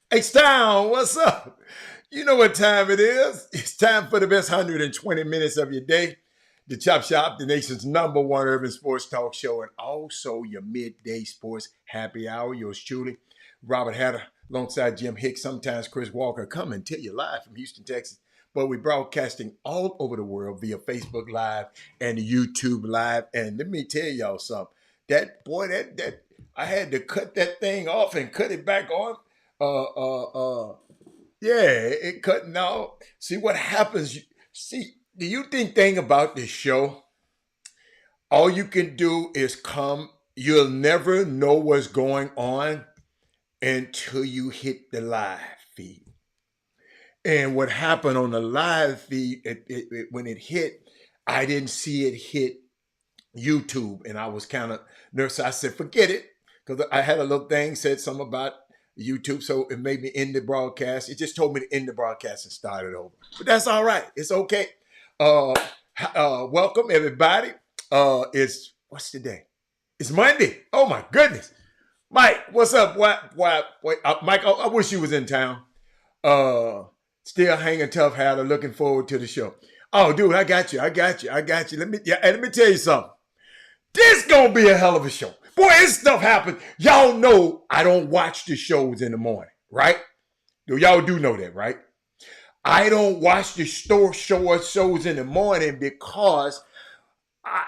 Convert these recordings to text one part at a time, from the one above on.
H-Town, what's up? You know what time it is. It's time for the best 120 minutes of your day. The Chop Shop, the nation's #1 urban sports talk show, and also your midday sports happy hour. Yours truly, Robert Hatter, alongside Jim Hicks, sometimes Chris Walker, coming to you live from Houston, Texas. But we're broadcasting all over the world via Facebook Live and YouTube Live. And let me tell y'all something. That I had to cut that thing off and cut it back on. Yeah, it cutting out. See what happens. See, do you think about this show? All you can do is come. You'll never know what's going on until you hit the live feed. And what happened on the live feed, when it hit, I didn't see it hit YouTube, and I was kind of nervous. I said, forget it, because I had a little thing said something about YouTube, so it made me end the broadcast. It just told me to end the broadcast and start it over. But that's all right. It's okay. Welcome, everybody. What's today? It's Monday. Oh, my goodness. Mike, what's up? Mike, I wish you was in town. Still hanging tough, Hatter. Looking forward to the show. Oh, dude, I got you. Let me tell you something. This gonna be a hell of a show. Boy, this stuff happens. Y'all know I don't watch the shows in the morning, right? Y'all do know that, right? I don't watch the shows in the morning because I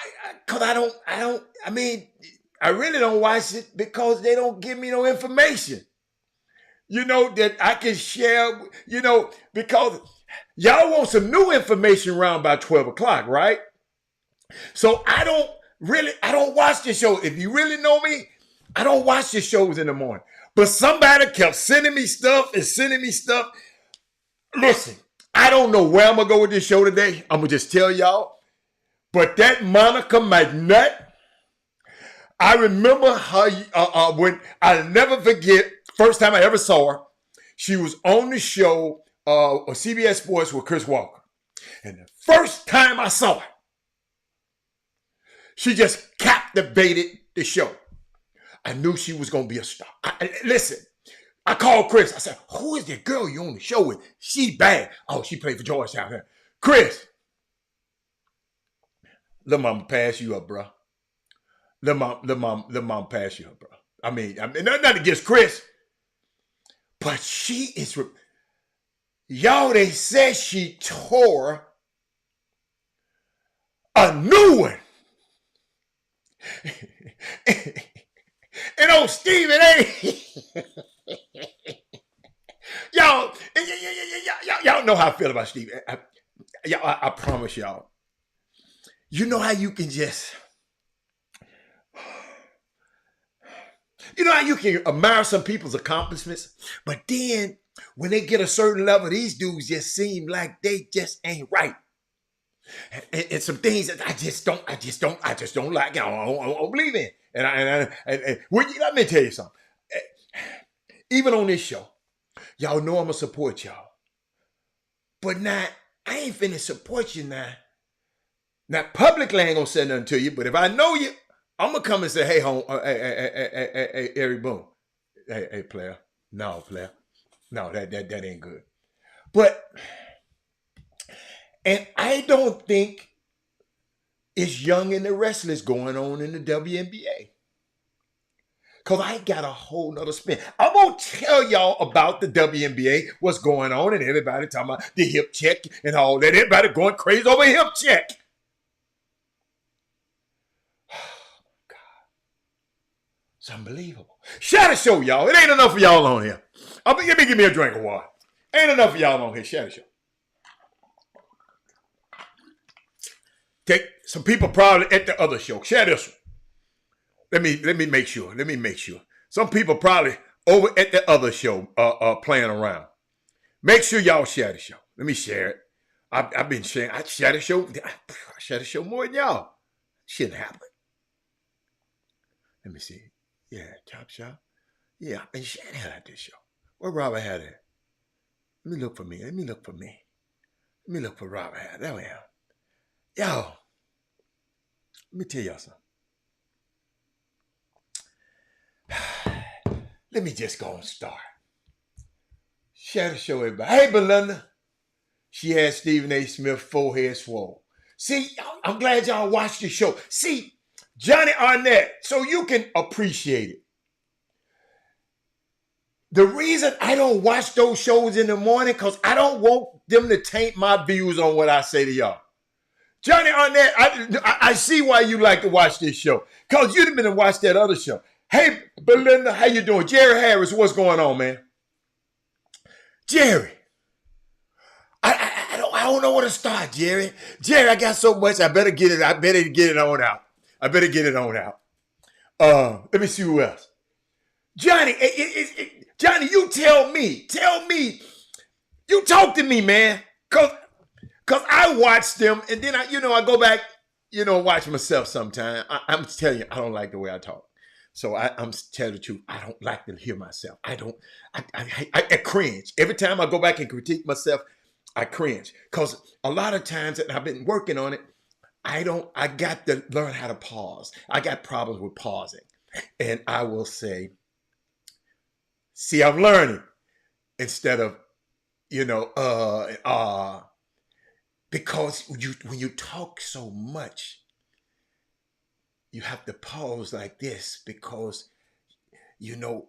really don't watch it because they don't give me no information. That I can share, because y'all want some new information around by 12 o'clock, right? So I don't watch the show. If you really know me, I don't watch the shows in the morning. But somebody kept sending me stuff. Listen, I don't know where I'm going to go with this show today. I'm going to just tell y'all. But that Monica McNutt, I remember her when I'll never forget, first time I ever saw her, she was on the show CBS Sports with Chris Walker. And the first time I saw her, she just captivated the show. I knew she was going to be a star. Listen, I called Chris. I said, who is that girl you on the show with? She bad. Oh, she played for Georgetown here. Chris, let mama pass you up, bro. Let mom pass you up, bro. I mean, nothing against Chris, but she is, y'all, they said she tore a new one. And old Stephen A. y'all know how I feel about Stephen. I promise y'all. You know how you can just, how you can admire some people's accomplishments, but then when they get a certain level, these dudes just seem like they just ain't right. And some things that I just don't like. I don't believe in. And let me tell you something. Even on this show, y'all know I'm gonna support y'all. But now I ain't finna support you now. Now publicly I ain't gonna say nothing to you, but if I know you, I'm gonna come and say, hey, home, hey, Eric Boone, hey, player, no, player, no, that ain't good. But I don't think it's Young and the Restless going on in the WNBA. Because I got a whole nother spin. I'm going to tell y'all about the WNBA, what's going on, and everybody talking about the hip check and all that. Everybody going crazy over hip check. It's unbelievable. Share the show, y'all. It ain't enough of y'all on here. Give me a drink of water. Ain't enough of y'all on here. Share the show. Take some people probably at the other show. Share this one. Let me make sure. Let me make sure. Some people probably over at the other show playing around. Make sure y'all share the show. Let me share it. I've been sharing. I share the show. I share the show more than y'all. Shouldn't happen. Let me see. Yeah, Chop Shop. Yeah, I've been sharing the hell out this show. Where Robert had it? Let me look for me. Let me look for me. Let me look for Robert had. There we are. Yo, let me tell y'all something. Let me just go and start. Share the show, everybody. Hey, Belinda. She had Stephen A. Smith forehead swole. See, I'm glad y'all watched the show. See, Johnny Arnett, so you can appreciate it. The reason I don't watch those shows in the morning, because I don't want them to taint my views on what I say to y'all. Johnny Arnett, I see why you like to watch this show, because you'd have been to watch that other show. Hey, Belinda, how you doing? Jerry Harris, what's going on, man? Jerry, I don't know where to start, Jerry. Jerry, I got so much, I better get it on out. Let me see who else. Johnny, Johnny, you tell me, you talk to me, man, cause I watch them, and then I go back, watch myself sometime. I'm telling you, I don't like the way I talk. So I'm telling the truth. I don't like to hear myself. I cringe. Every time I go back and critique myself, I cringe. Because a lot of times, and I've been working on it, I got to learn how to pause. I got problems with pausing. And I will say, see, I'm learning instead of, because when you talk so much, you have to pause like this because your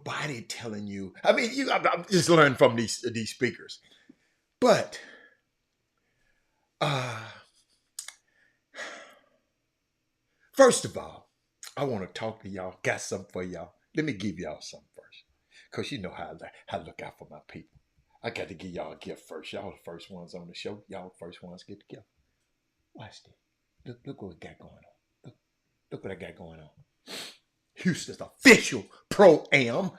body telling you. I mean, I'm just learning from these speakers, but first of all, I want to talk to y'all. Got something for y'all. Let me give y'all something first, because you know how I look out for my people. I got to give y'all a gift first. Y'all the first ones on the show. Y'all the first ones get the gift. Watch this. Look what we got going on. Look what I got going on. Houston's official Pro-Am.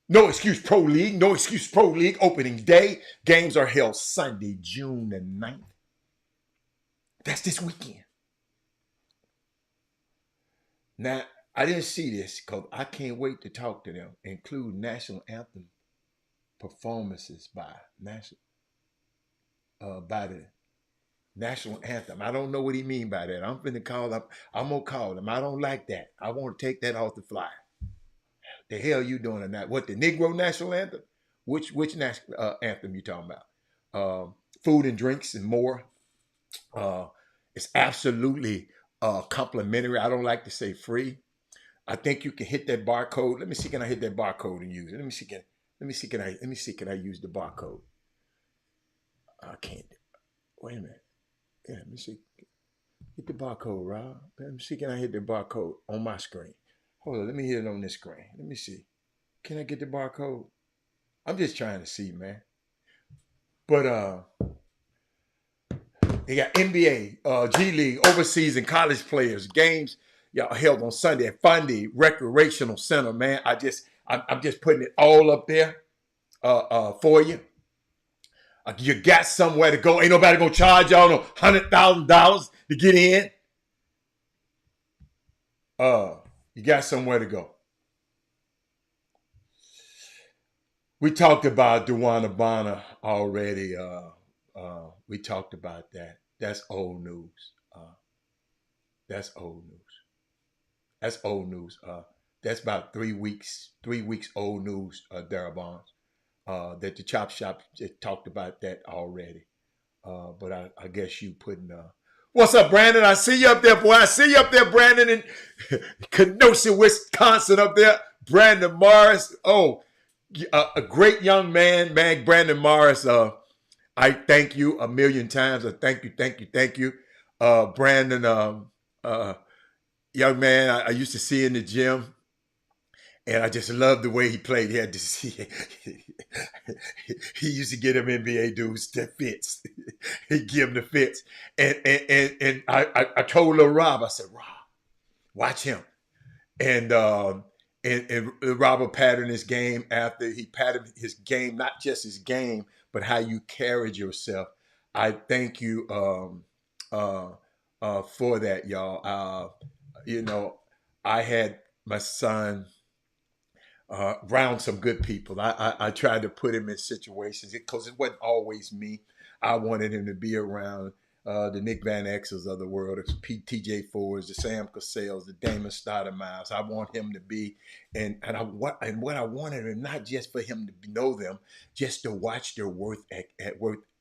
No Excuse Pro League. No Excuse Pro League opening day. Games are held Sunday, June the 9th. That's this weekend. Now, I didn't see this because I can't wait to talk to them. Include national anthem performances by the national anthem. I don't know what he mean by that. I'm finna call up. I'm gonna call him. I don't like that. I want to take that off the flyer. The hell you doing tonight? What, the Negro national anthem? Which national anthem you talking about? Food and drinks and more. It's absolutely complimentary. I don't like to say free. I think you can hit that barcode. Let me see. Can I hit that barcode and use it? Let me see. Can I use the barcode? I can't. Wait a minute. Yeah, let me see. Hit the barcode, Rob. Let me see. Can I hit the barcode on my screen? Hold on. Let me hit it on this screen. Let me see. Can I get the barcode? I'm just trying to see, man. But they got NBA, G League, overseas and college players. Games y'all held on Sunday at Fundy Recreational Center, man. I'm just putting it all up there for you. You got somewhere to go. Ain't nobody gonna charge y'all no $100,000 to get in. You got somewhere to go. We talked about Dewana Bonner already. We talked about that. That's old news. That's old news. That's about 3 weeks old news, Darabons. That the Chop Shop just talked about that already. But I guess you putting. What's up, Brandon? I see you up there, boy. I see you up there, Brandon, in Kenosha, Wisconsin, up there. Brandon Morris. Oh, a great young man, Brandon Morris. I thank you a million times. Thank you. Brandon, young man, I used to see in the gym. And I just loved the way he played. He had to see he used to get him NBA dudes that fits. He'd give him the fits. And I told little Rob, I said, Rob, watch him. And Robert patterned his game after he patterned his game, not just his game, but how you carried yourself. I thank you for that, y'all. I had my son around some good people. I tried to put him in situations because it wasn't always me. I wanted him to be around the Nick Van Exels of the world, the TJ Fords, the Sam Cassell's, the Damon Stoudemire's. I want him to be, what I wanted him, not just for him to know them, just to watch their work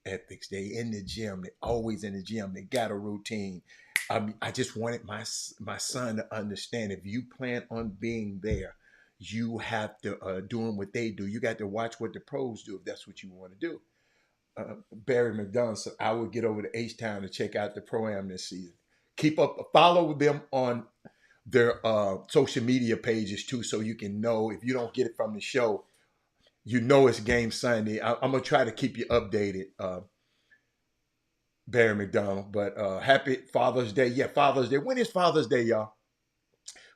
ethics. They in the gym. They always in the gym. They got a routine. I just wanted my son to understand, if you plan on being there, you have to doing what they do. You got to watch what the pros do if that's what you want to do. Barry McDonald said, I would get over to H-Town to check out the Pro-Am this season. Follow them on their social media pages too, so you can know if you don't get it from the show, you know it's game Sunday. I'm going to try to keep you updated, Barry McDonald. But happy Father's Day. Yeah, Father's Day. When is Father's Day, y'all?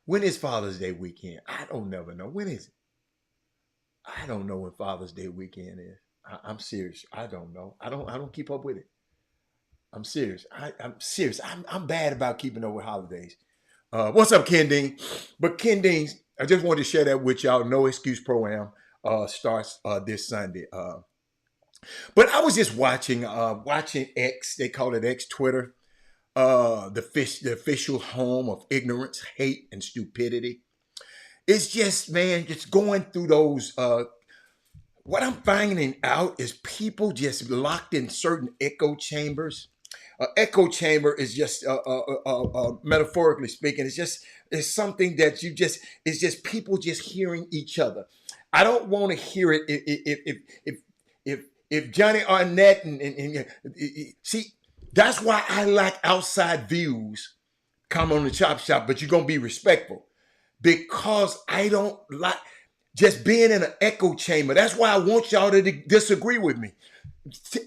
When is Father's Day weekend? I don't never know. When is it? I don't know when Father's Day weekend is. I'm serious. I don't know. I don't keep up with it. I'm serious. I'm serious. I'm bad about keeping up with holidays. What's up, Ken Dean? But Ken Dean, I just wanted to share that with y'all. No Excuse Pro-Am starts this Sunday. But I was just watching X. They call it X, Twitter. The official home of ignorance, hate, and stupidity. It's just, man, just going through those. What I'm finding out is people just locked in certain echo chambers. Echo chamber is just, metaphorically speaking, it's something that it's just people just hearing each other. I don't want to hear it if Johnny Arnett and see. That's why I like outside views. Come on the Chop Shop, but you're gonna be respectful, because I don't like just being in an echo chamber. That's why I want y'all to disagree with me.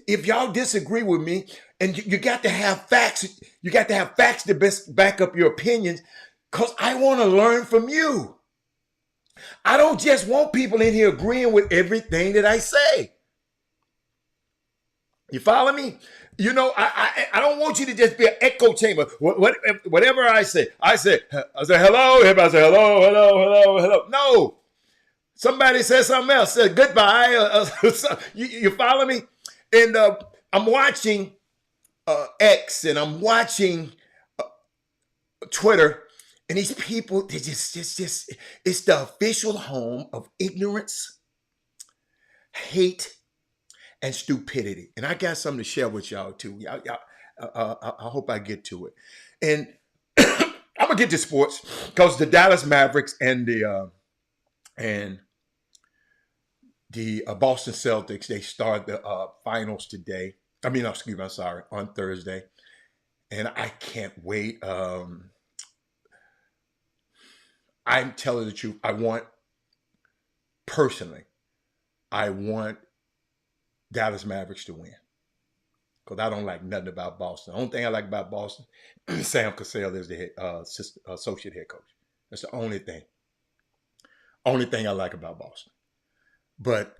If y'all disagree with me, and you got to have facts, you got to have facts to back up your opinions, because I want to learn from you. I don't just want people in here agreeing with everything that I say. You follow me? You know, I don't want you to just be an echo chamber. Whatever I say hello. Everybody say hello. No. Somebody says something else. Said goodbye. You follow me? And I'm watching X, and I'm watching Twitter, and these people, they just it's the official home of ignorance, hate, and stupidity. And I got something to share with y'all too. I hope I get to it. And I'm gonna get to sports, because the Dallas Mavericks and the Boston Celtics, they start the finals today. On Thursday. And I can't wait. I'm telling the truth. I want Dallas Mavericks to win, because I don't like nothing about Boston. The only thing I like about Boston, Sam Cassell is the associate head coach. That's the only thing. Only thing I like about Boston. But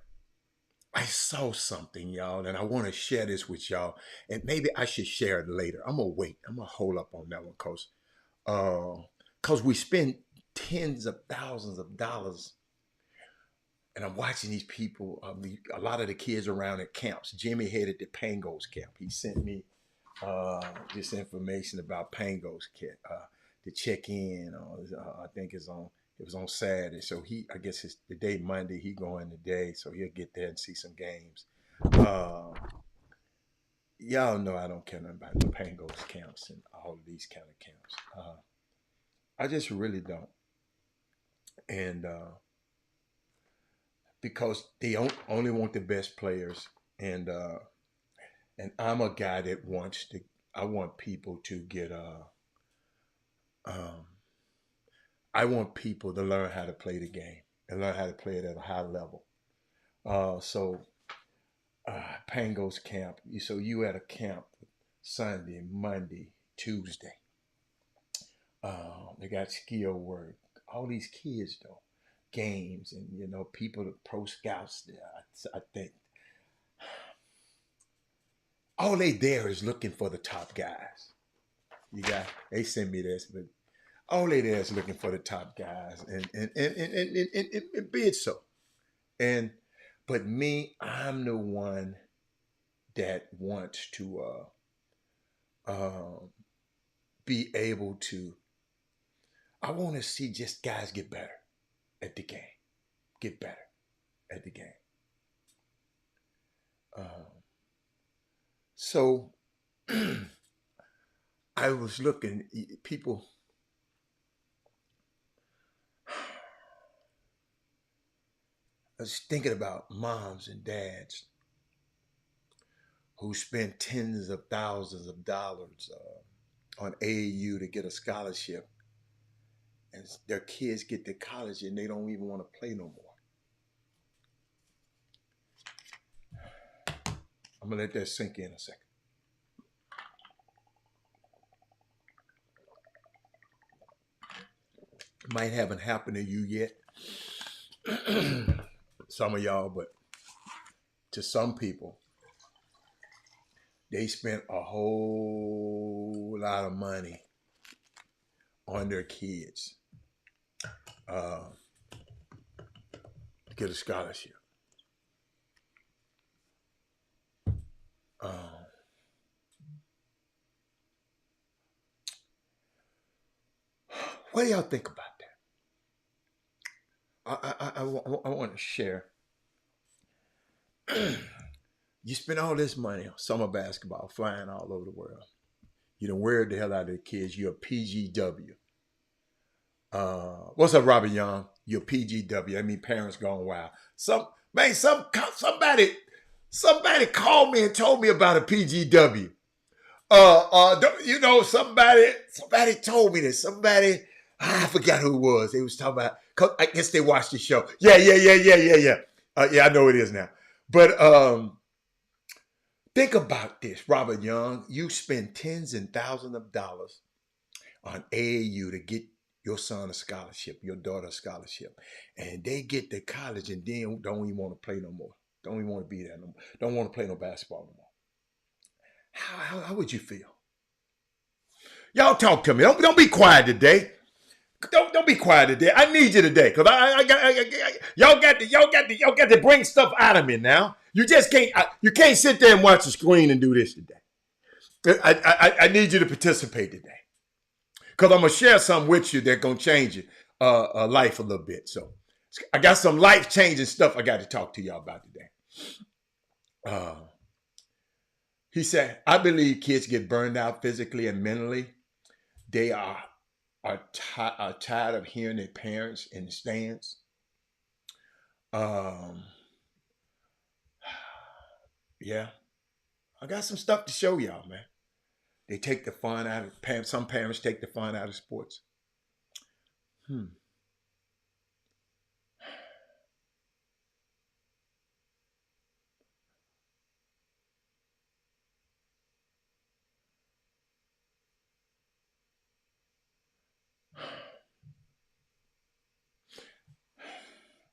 I saw something, y'all, and I want to share this with y'all. And maybe I should share it later. I'm going to wait. I'm going to hold up on that one, because we spend tens of thousands of dollars. And I'm watching these people, a lot of the kids around at camps. Jimmy headed to Pango's camp. He sent me this information about Pango's camp to check in. I think it was on Saturday. So I guess it's the day Monday. He going today, so he'll get there and see some games. y'all know I don't care nothing about the Pangos camps and all of these kind of camps. I just really don't. And because they only want the best players, and I'm a guy that wants to. I want people to get um, I want people to learn how to play the game and learn how to play it at a high level. So Pangos camp. So you at a camp Sunday, Monday, Tuesday. They got skill work. All these kids though, games and people, the pro scouts. There, I think all they there is looking for the top guys. They send me this, but all they there is looking for the top guys, and be it so. And but me, I'm the one that wants to be able to. I want to see just guys get better at the game, get better at the game. So I was looking, people. I was thinking about moms and dads who spend tens of thousands of dollars on AAU to get a scholarship, and their kids get to college and they don't even want to play no more. I'm gonna let that sink in a second. It might haven't happened to you yet, some of y'all, but to some people, they spent a whole lot of money on their kids to get a scholarship. What do y'all think about that? I want to share. You spend all this money on summer basketball, flying all over the world. You done wear the hell out of the kids. You're a PGW. What's up, Robert Young? You're a PGW. I mean, parents gone wild. Somebody called me and told me about a PGW. Somebody told me this. I forgot who it was. They was talking about. I guess they watched the show. Yeah. Yeah, I know it is now. But think about this, Robert Young. You spend tens and thousands of dollars on AAU to get your son a scholarship, your daughter a scholarship, and they get to college and then don't even want to play no more. Don't even want to be there no more. Don't want to play no basketball no more. How would you feel? Y'all talk to me. Don't be quiet today. Don't be quiet today. I need you today because y'all got to bring stuff out of me now. You just can't. You can't sit there and watch the screen and do this today. I need you to participate today because I'm gonna share something with you that's gonna change your life a little bit. So I got some life changing stuff I got to talk to y'all about today. He said, I believe kids get burned out physically and mentally. They are tired of hearing their parents in the stands. Yeah, I got some stuff to show y'all, man. They take the fun out of some parents take the fun out of sports.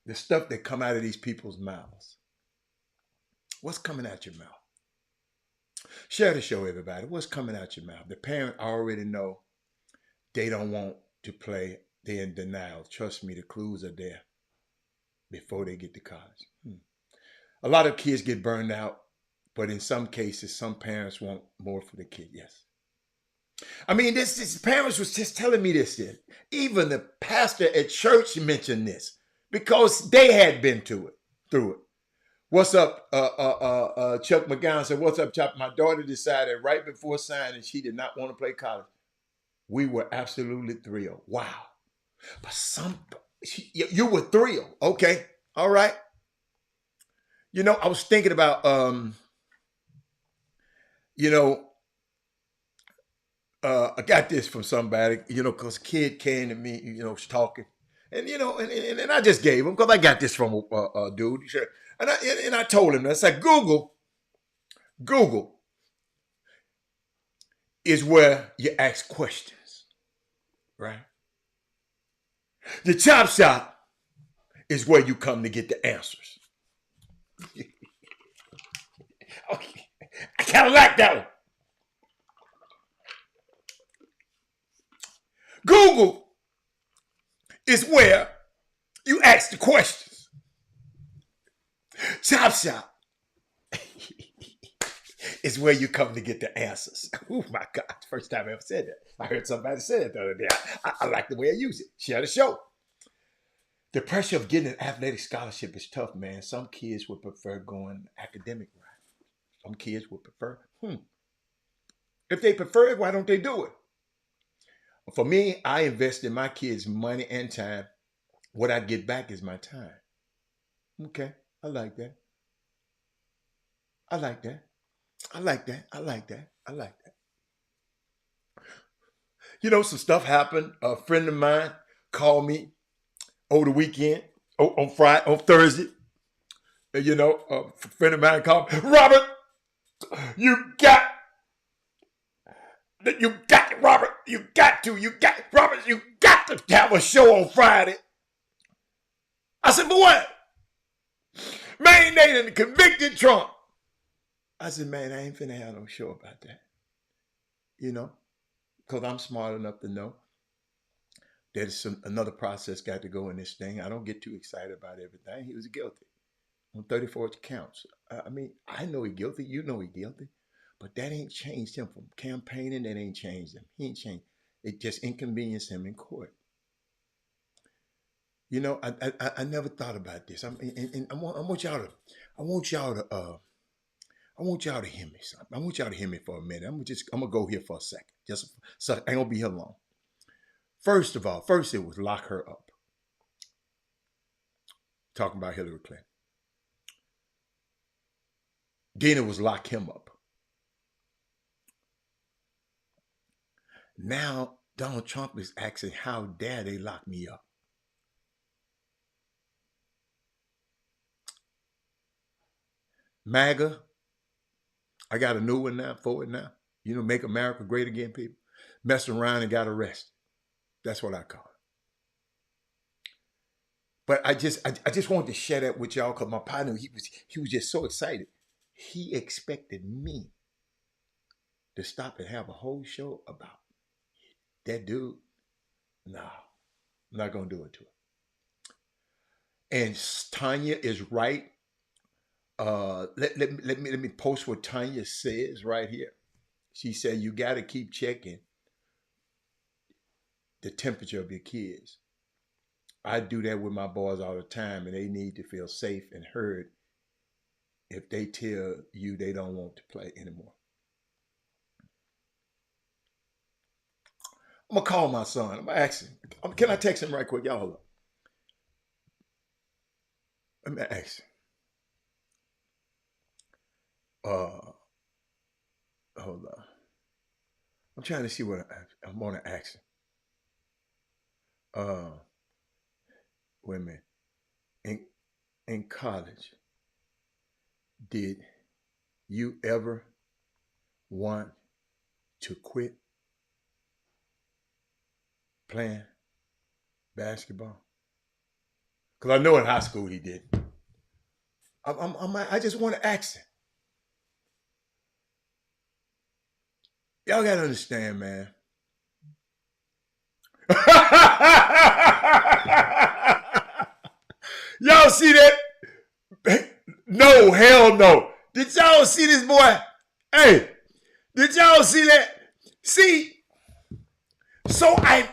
The stuff that come out of these people's mouths. What's coming out your mouth? Share the show, everybody. What's coming out your mouth? The parent already know they don't want to play. They're in denial. Trust me, the clues are there before they get to college. A lot of kids get burned out, but in some cases, some parents want more for the kid. Yes. I mean, this parents was just telling me this. Even the pastor at church mentioned this because they had been through it. What's up? Chuck McGowan said, "What's up, Chop? My daughter decided right before signing she did not want to play college. We were absolutely thrilled. Wow. But you were thrilled. Okay. All right. You know, I was thinking about, you know, I got this from somebody, because kid came to me, was talking. And, and I just gave him, because I got this from a dude. Sure. And I told him, I said, Google is where you ask questions, right? The Chop Shop is where you come to get the answers. Okay. I kind of like that one. Google is where you ask the questions. Chop Shop is where you come to get the answers. Oh my God. First time I ever said that. I heard somebody say it the other day. I like the way I use it. Share the show. The pressure of getting an athletic scholarship is tough, man. Some kids would prefer going academic route. Some kids would prefer, If they prefer it, why don't they do it? For me, I invest in my kids' money and time. What I get back is my time. Okay, I like that. I like that. I like that. I like that. I like that. Some stuff happened. A friend of mine called me over the weekend, on Friday, on Thursday. A friend of mine called me, Robert, you got Robert, you got to have a show on Friday. I said, for what? Man, they done convicted Trump. I said, man, I ain't finna have no show about that. Because I'm smart enough to know there's another process got to go in this thing. I don't get too excited about everything. He was guilty on 34 counts. I mean, I know he's guilty. You know he's guilty. But that ain't changed him from campaigning. That ain't changed him. He ain't changed. It just inconvenienced him in court. I never thought about this. I want y'all to hear me something. I want y'all to hear me for a minute. I'm gonna go here for a second. Just so I ain't gonna be here long. First it was lock her up. Talking about Hillary Clinton. Then it was lock him up. Now Donald Trump is asking, how dare they lock me up? MAGA, I got a new one now for it now. Make America great again, people. Messed around and got arrested. That's what I call it. But I just wanted to share that with y'all because my partner, he was just so excited. He expected me to stop and have a whole show about that dude. No, I'm not gonna do it to him. And Tanya is right. Let me post what Tanya says right here. She said, you got to keep checking the temperature of your kids. I do that with my boys all the time, and they need to feel safe and heard if they tell you they don't want to play anymore. I'm going to call my son. I'm going to ask him. Can I text him right quick? Y'all hold up. Let me ask him. Hold on. I'm trying to see what I want to ask him. Wait a minute. In college, did you ever want to quit playing basketball? Because I know in high school he did. I just want to ask him. Y'all got to understand, man. Y'all see that? No, hell no. Did y'all see this boy? Hey, did y'all see that? See, so I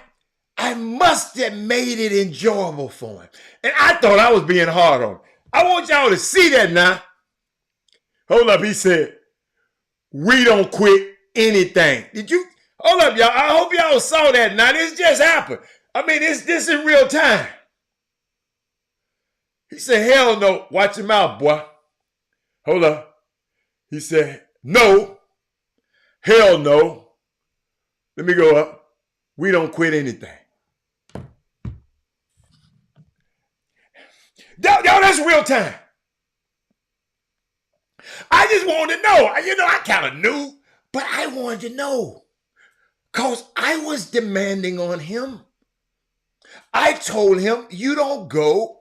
must have made it enjoyable for him. And I thought I was being hard on him. I want y'all to see that now. Hold up, he said, we don't quit anything. Did you? Hold up, y'all. I hope y'all saw that. Now, this just happened. I mean, this in real time. He said, hell no. Watch your mouth, boy. Hold up. He said, no. Hell no. Let me go up. We don't quit anything. Y'all, that's real time. I just wanted to know. You know, I kind of knew, but I wanted to know. Because I was demanding on him. I told him, you don't go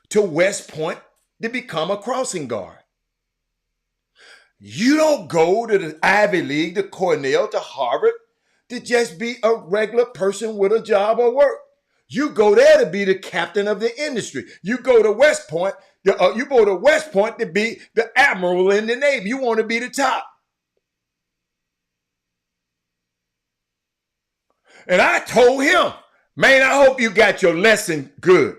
to West Point to become a crossing guard. You don't go to the Ivy League, to Cornell, to Harvard, to just be a regular person with a job or work. You go there to be the captain of the industry. You go to West Point, to be the admiral in the Navy. You want to be the top. And I told him, man, I hope you got your lesson good.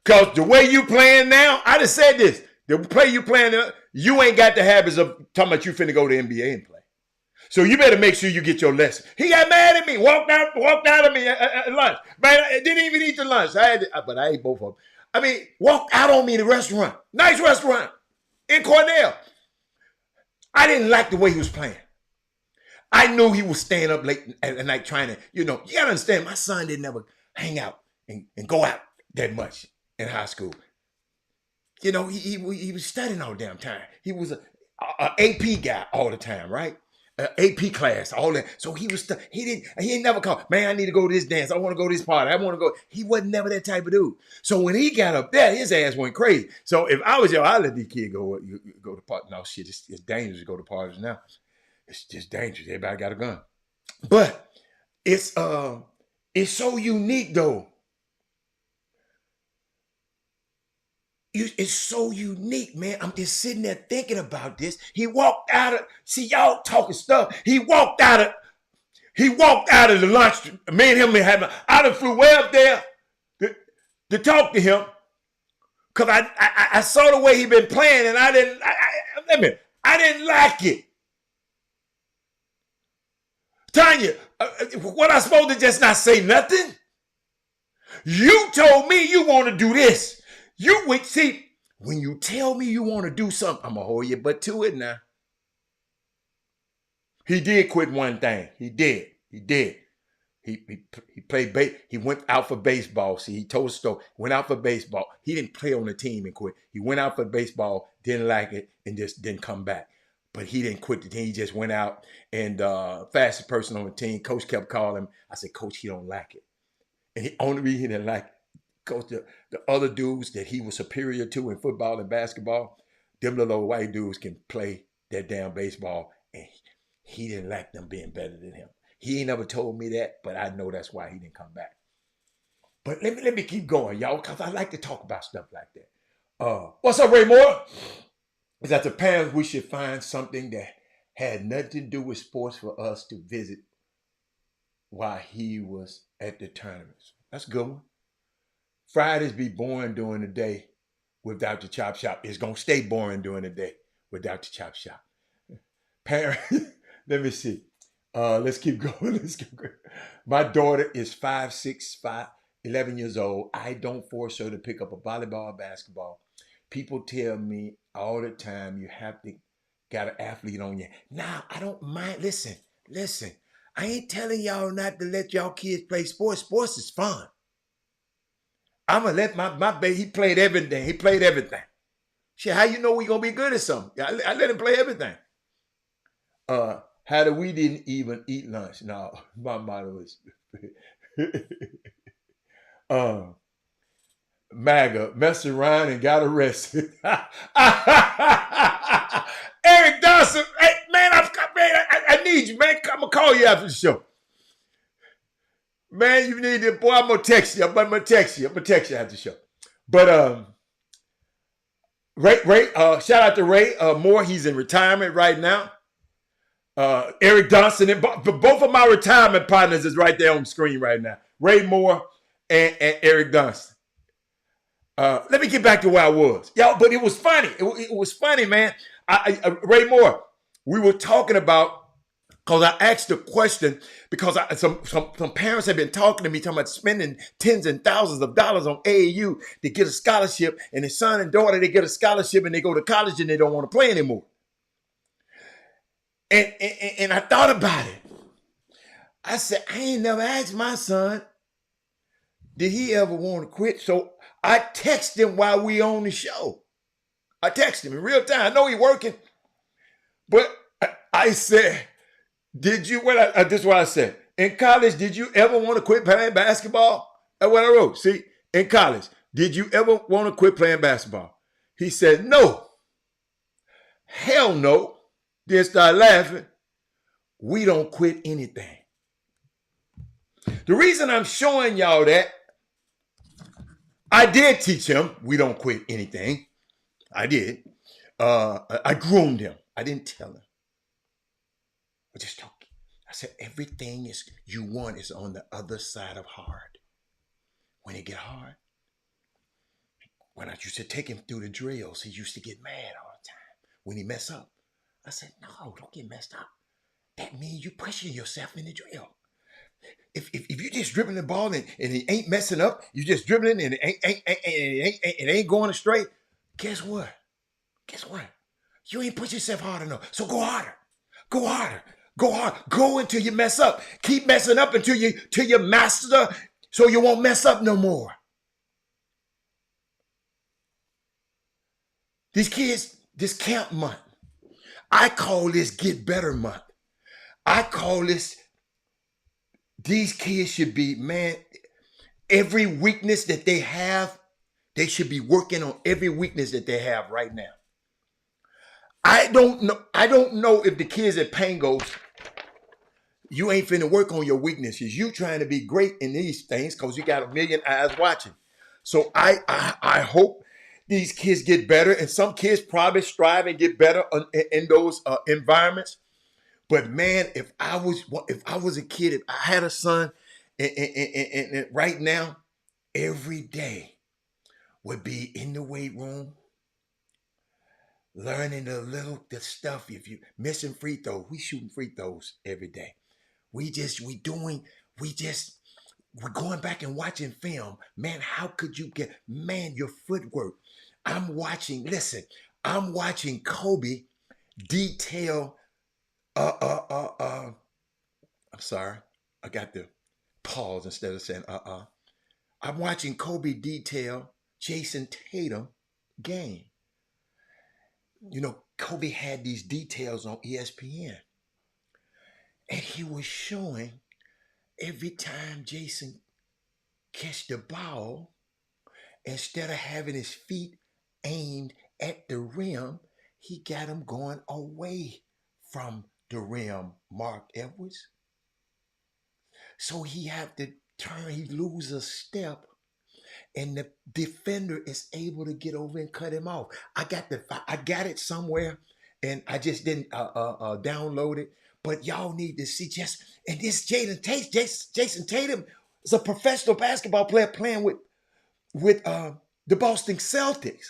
Because the way you playing now, I just said this, the play you playing, you ain't got the habits of talking about you finna go to the NBA and play. So you better make sure you get your lesson. He got mad at me, walked out of me at lunch. Man, I didn't even eat the lunch. But I ate both of them. I mean, walked out on me in the restaurant. Nice restaurant in Cornell. I didn't like the way he was playing. I knew he was staying up late at night trying to, you got to understand, my son didn't ever hang out and go out that much in high school. He was studying all the damn time. He was a AP guy all the time, right? AP class, all that. So he didn't never call, man, I need to go to this dance. I want to go to this party. I want to go. He wasn't never that type of dude. So when he got up there, his ass went crazy. So if I was I'd let these kids go to parties. No, shit, it's dangerous to go to parties now. It's just dangerous. Everybody got a gun. But it's so unique though. It's so unique, man. I'm just sitting there thinking about this. He walked out of, see y'all talking stuff. He walked out of the lunch. Me and him had, I flew way up there to talk to him. Cause I saw the way he been playing and I didn't like it. Tanya, what I supposed to just not say nothing? You told me you want to do this. You would see, when you tell me you want to do something, I'm going to hold your butt to it now. He did quit one thing. He did. He played, he went out for baseball. See, he told a story, went out for baseball. He didn't play on the team and quit. He went out for baseball, didn't like it, and just didn't come back. But he didn't quit the team. He just went out and fastest person on the team. Coach kept calling him. I said, Coach, he don't like it. And the only reason he didn't like it, Coach, the other dudes that he was superior to in football and basketball, them little old white dudes can play that damn baseball. And he didn't like them being better than him. He ain't never told me that, but I know that's why he didn't come back. But let me keep going, y'all, because I like to talk about stuff like that. What's up, Ray Moore? Is that the parents, we should find something that had nothing to do with sports for us to visit while he was at the tournaments. That's a good one. Fridays be boring during the day without the Chop Shop. It's going to stay boring during the day without the Chop Shop. Parents, let me see. Let's keep going. My daughter is 11 years old. I don't force her to pick up a volleyball or basketball. People tell me all the time, you have to got an athlete on you. Now, I don't mind. Listen. I ain't telling y'all not to let y'all kids play sports. Sports is fun. I'm going to let my baby, he played everything. Shit, how you know we going to be good at something? I let him play everything. How we didn't even eat lunch. No, my motto is MAGA, messed around and got arrested. Eric Dawson, hey, man, I need you, man. I'm going to call you after the show. Man, you need it, boy. I'm gonna text you. I'm gonna text you after the show. But Ray, shout out to Ray Moore. He's in retirement right now. Eric Johnson, and both of my retirement partners is right there on the screen right now. Ray Moore and Eric Johnson. Let me get back to where I was, y'all. But it was funny. It was funny, man. Ray Moore, we were talking about, because I asked the question, because some parents have been talking to me, talking about spending tens and thousands of dollars on AAU to get a scholarship, and their son and daughter, they get a scholarship and they go to college and they don't want to play anymore. And I thought about it. I said, I ain't never asked my son, did he ever want to quit? So I texted him while we on the show. I texted him in real time. I know he working, but I said, did you, this is what I said. In college, did you ever want to quit playing basketball? That's what I wrote. See, in college, did you ever want to quit playing basketball? He said, no. Hell no. Then started laughing. We don't quit anything. The reason I'm showing y'all that, I did teach him we don't quit anything. I did. I groomed him. I didn't tell him. I just told him. I said, everything is you want is on the other side of hard. When it get hard, when I used to take him through the drills, he used to get mad all the time. When he mess up, I said, no, don't get messed up. That means you pushing yourself in the drill. If you just dribbling the ball and it ain't messing up, you just dribbling and it ain't going astray, guess what? Guess what? You ain't push yourself hard enough. So go harder. Go harder. Go hard. Go until you mess up. Keep messing up until you master, so you won't mess up no more. These kids, this camp month, I call this get better month. I call this, these kids should be, man, every weakness that they have, they should be working on every weakness that they have right now. I don't know if the kids at Pangos, you ain't finna work on your weaknesses. You trying to be great in these things because you got a million eyes watching. So I hope these kids get better, and some kids probably strive and get better in those environments. But man, if I was a kid, if I had a son, and right now, every day would be in the weight room, learning the stuff. If you missing free throws, we shooting free throws every day. We're going back and watching film. Man, how could you get, man, your footwork. I'm watching Kobe detail, I'm sorry, I got to pause instead of saying, I'm watching Kobe detail Jason Tatum game. You know, Kobe had these details on ESPN. And he was showing every time Jason catch the ball, instead of having his feet aimed at the rim, he got him going away from the rim, Mark Edwards. So he have to turn, he lose a step, and the defender is able to get over and cut him off. I got it somewhere, and I just didn't download it. But y'all need to see and this Jason Tatum is a professional basketball player playing with the Boston Celtics,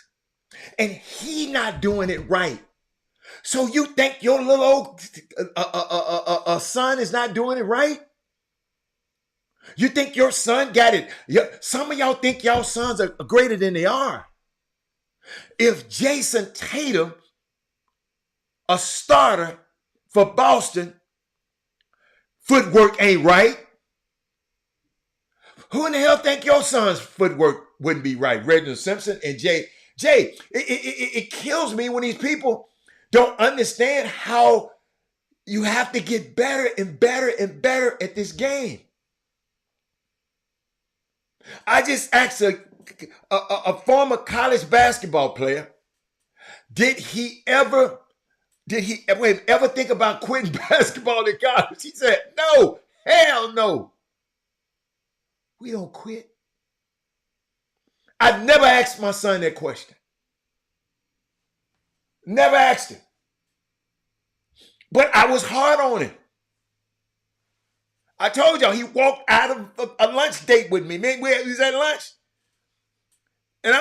and he not doing it right. So you think your little old son is not doing it right? You think your son got it? Some of y'all think y'all sons are greater than they are. If Jason Tatum, a starter for Boston, footwork ain't right, who in the hell think your son's footwork wouldn't be right? Reginald Simpson and Jay, it kills me when these people don't understand how you have to get better and better and better at this game. I just asked a former college basketball player, did he ever think about quitting basketball in college? He said, no, hell no. We don't quit. I've never asked my son that question. Never asked him. But I was hard on him. I told y'all he walked out of a lunch date with me. Man, we was at lunch. And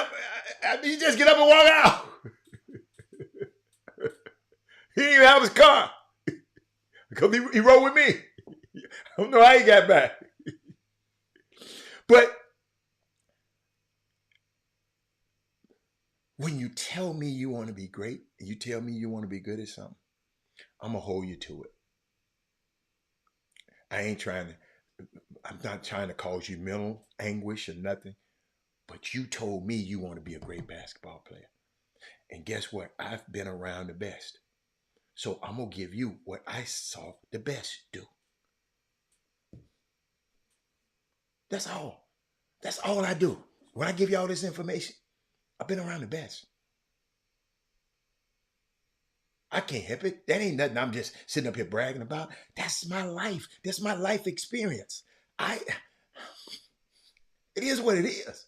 he just get up and walk out. He didn't even have his car because he rode with me. I don't know how he got back. But when you tell me you want to be great, and you tell me you want to be good at something, I'm going to hold you to it. I'm not trying to cause you mental anguish or nothing, but you told me you want to be a great basketball player. And guess what? I've been around the best. So I'm going to give you what I saw the best do. That's all. That's all I do. When I give you all this information, I've been around the best. I can't help it. That ain't nothing I'm just sitting up here bragging about. That's my life. That's my life experience. It is what it is.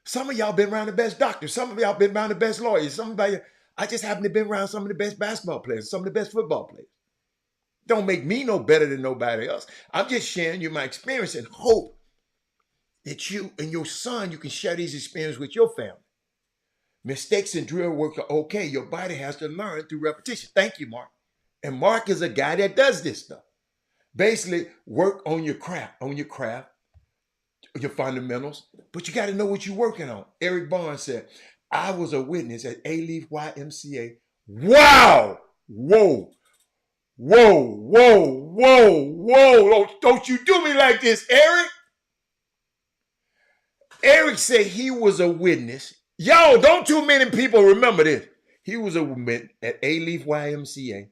Some of y'all been around the best doctors. Some of y'all been around the best lawyers. I just happen to be around some of the best basketball players, some of the best football players. Don't make me no better than nobody else. I'm just sharing you my experience and hope that you and your son, you can share these experiences with your family. Mistakes and drill work are okay. Your body has to learn through repetition. Thank you, Mark. And Mark is a guy that does this stuff. Basically, work on your craft, your fundamentals, but you got to know what you're working on. Eric Barnes said, I was a witness at A-Leaf YMCA. Wow! Whoa! Whoa, whoa, whoa, whoa. Don't you do me like this, Eric. Eric said he was a witness. Yo, don't too many people remember this. He was a witness at A-Leaf YMCA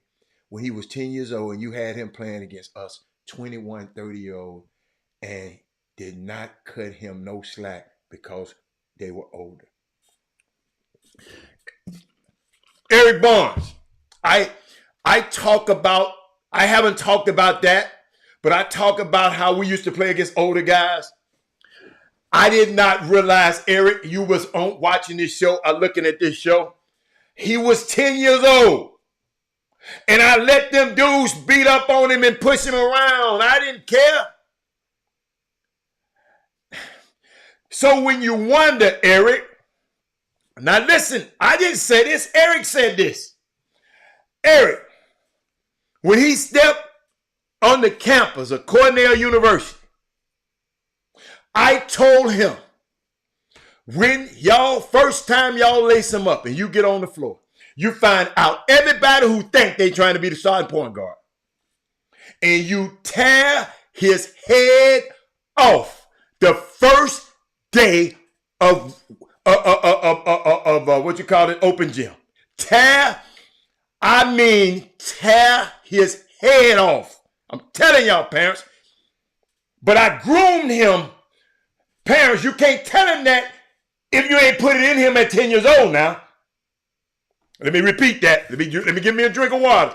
when he was 10 years old, and you had him playing against us 21, 30-year-old, and did not cut him no slack because they were older. Eric Barnes, I haven't talked about that, but I talk about how we used to play against older guys. I did not realize, Eric, you was watching this show or looking at this show. He was 10 years old. And I let them dudes beat up on him and push him around. I didn't care. So when you wonder, Eric, now listen, I didn't say this. Eric said this. Eric, when he stepped on the campus of Cornell University, I told him, when first time y'all lace him up and you get on the floor, you find out everybody who think they trying to be the starting point guard. And you tear his head off the first day of what you call it, open gym. Tear his head off. I'm telling y'all, parents. But I groomed him. Parents, you can't tell him that if you ain't put it in him at 10 years old now. Let me repeat that. Let me give me a drink of water.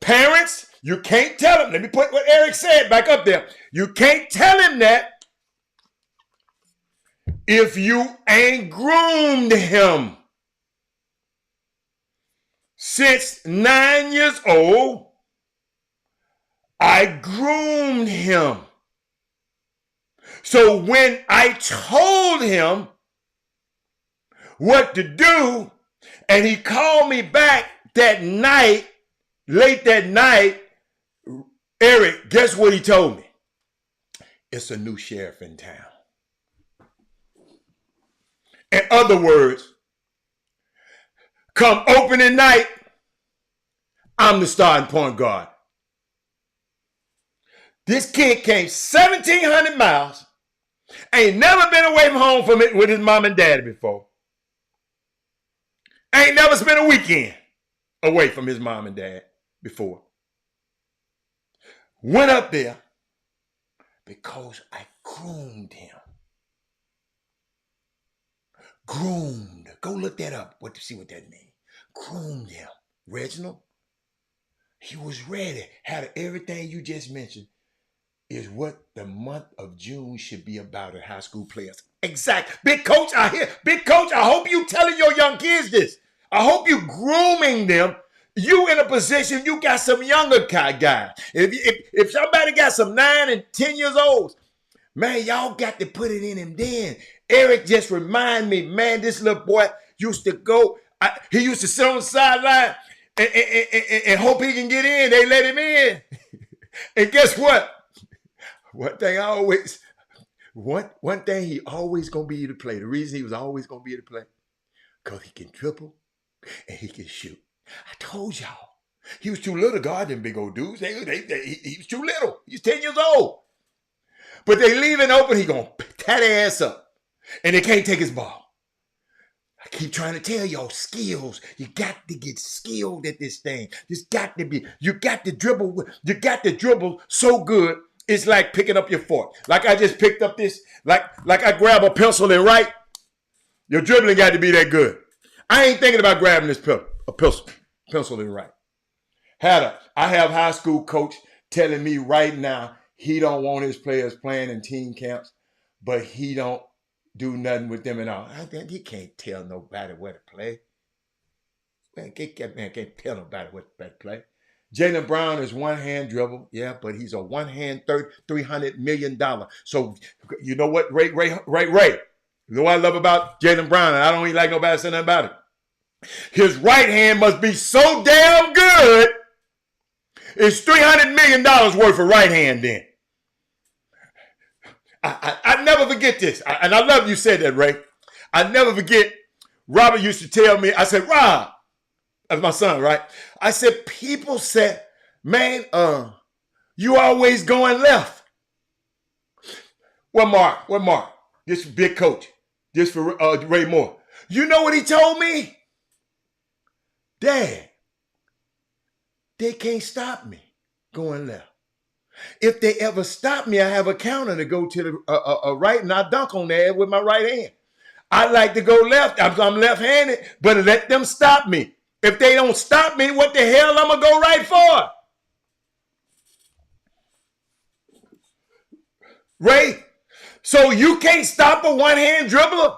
Parents, you can't tell him. Let me put what Eric said back up there. You can't tell him that if you ain't groomed him. Since 9 years old, I groomed him. So when I told him what to do, and he called me back that night, late that night, Eric, guess what he told me? It's a new sheriff in town. In other words, come opening night, I'm the starting point guard. This kid came 1,700 miles, ain't never been away from home from it with his mom and daddy before. Ain't never spent a weekend away from his mom and dad before. Went up there because I groomed him. Groomed. Go look that up. See what that means. Groomed him. Reginald, he was ready. Had everything you just mentioned is what the month of June should be about at high school players. Exactly. Big coach, Big coach, I hope you telling your young kids this. I hope you grooming them. You in a position, you got some younger guys. If somebody got some 9 and 10 years old, man, y'all got to put it in him then. Eric just remind me, man, this little boy used to go. He used to sit on the sideline and hope he can get in. They let him in. And guess what? One thing he always gonna be able to play. The reason he was always gonna be able to play, because he can dribble and he can shoot. I told y'all. He was too little to guard them big old dudes. He was too little. He's 10 years old. But they leave it open, he gonna tie their ass up. And they can't take his ball. I keep trying to tell y'all, skills. You got to get skilled at this thing. You got to dribble so good, it's like picking up your fork. Like I just picked up this, like I grab a pencil and write. Your dribbling got to be that good. I ain't thinking about grabbing this pencil and write. I have high school coach telling me right now he don't want his players playing in team camps, but he don't do nothing with them at all. He can't tell nobody where to play. Man can't tell nobody where to play. Jaylen Brown is one-hand dribble, yeah, but he's a one-hand $300 million. So you know what, Ray? You know what I love about Jaylen Brown, and I don't even like nobody saying nothing about it. His right hand must be so damn good. It's $300 million worth of right hand then. I never forget this. And I love you said that, Ray. I never forget. Robert used to tell me, I said, Rob, that's my son, right? I said, people said, man, you always going left. What Mark? This big coach. This for Ray Moore. You know what he told me? Dad, they can't stop me going left. If they ever stop me, I have a counter to go to the right, and I dunk on there with my right hand. I like to go left. I'm left-handed, but let them stop me. If they don't stop me, what the hell I'm going to go right for? Ray, so you can't stop a one-hand dribbler?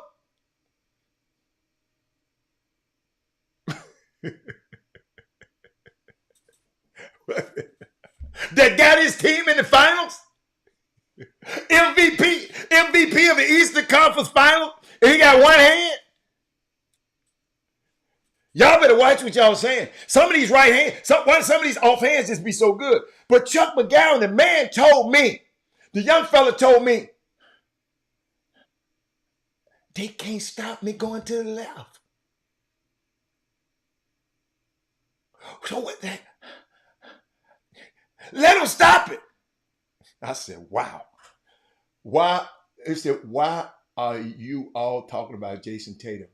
That got his team in the finals? MVP of the Eastern Conference Finals, and he got one hand? Y'all better watch what y'all saying. Some of these right hands, some of these off hands just be so good. But Chuck McGowan, the man told me, the young fella told me, they can't stop me going to the left. So what that? Let them stop it. I said, wow. Why? He said, why are you all talking about Jason Tatum?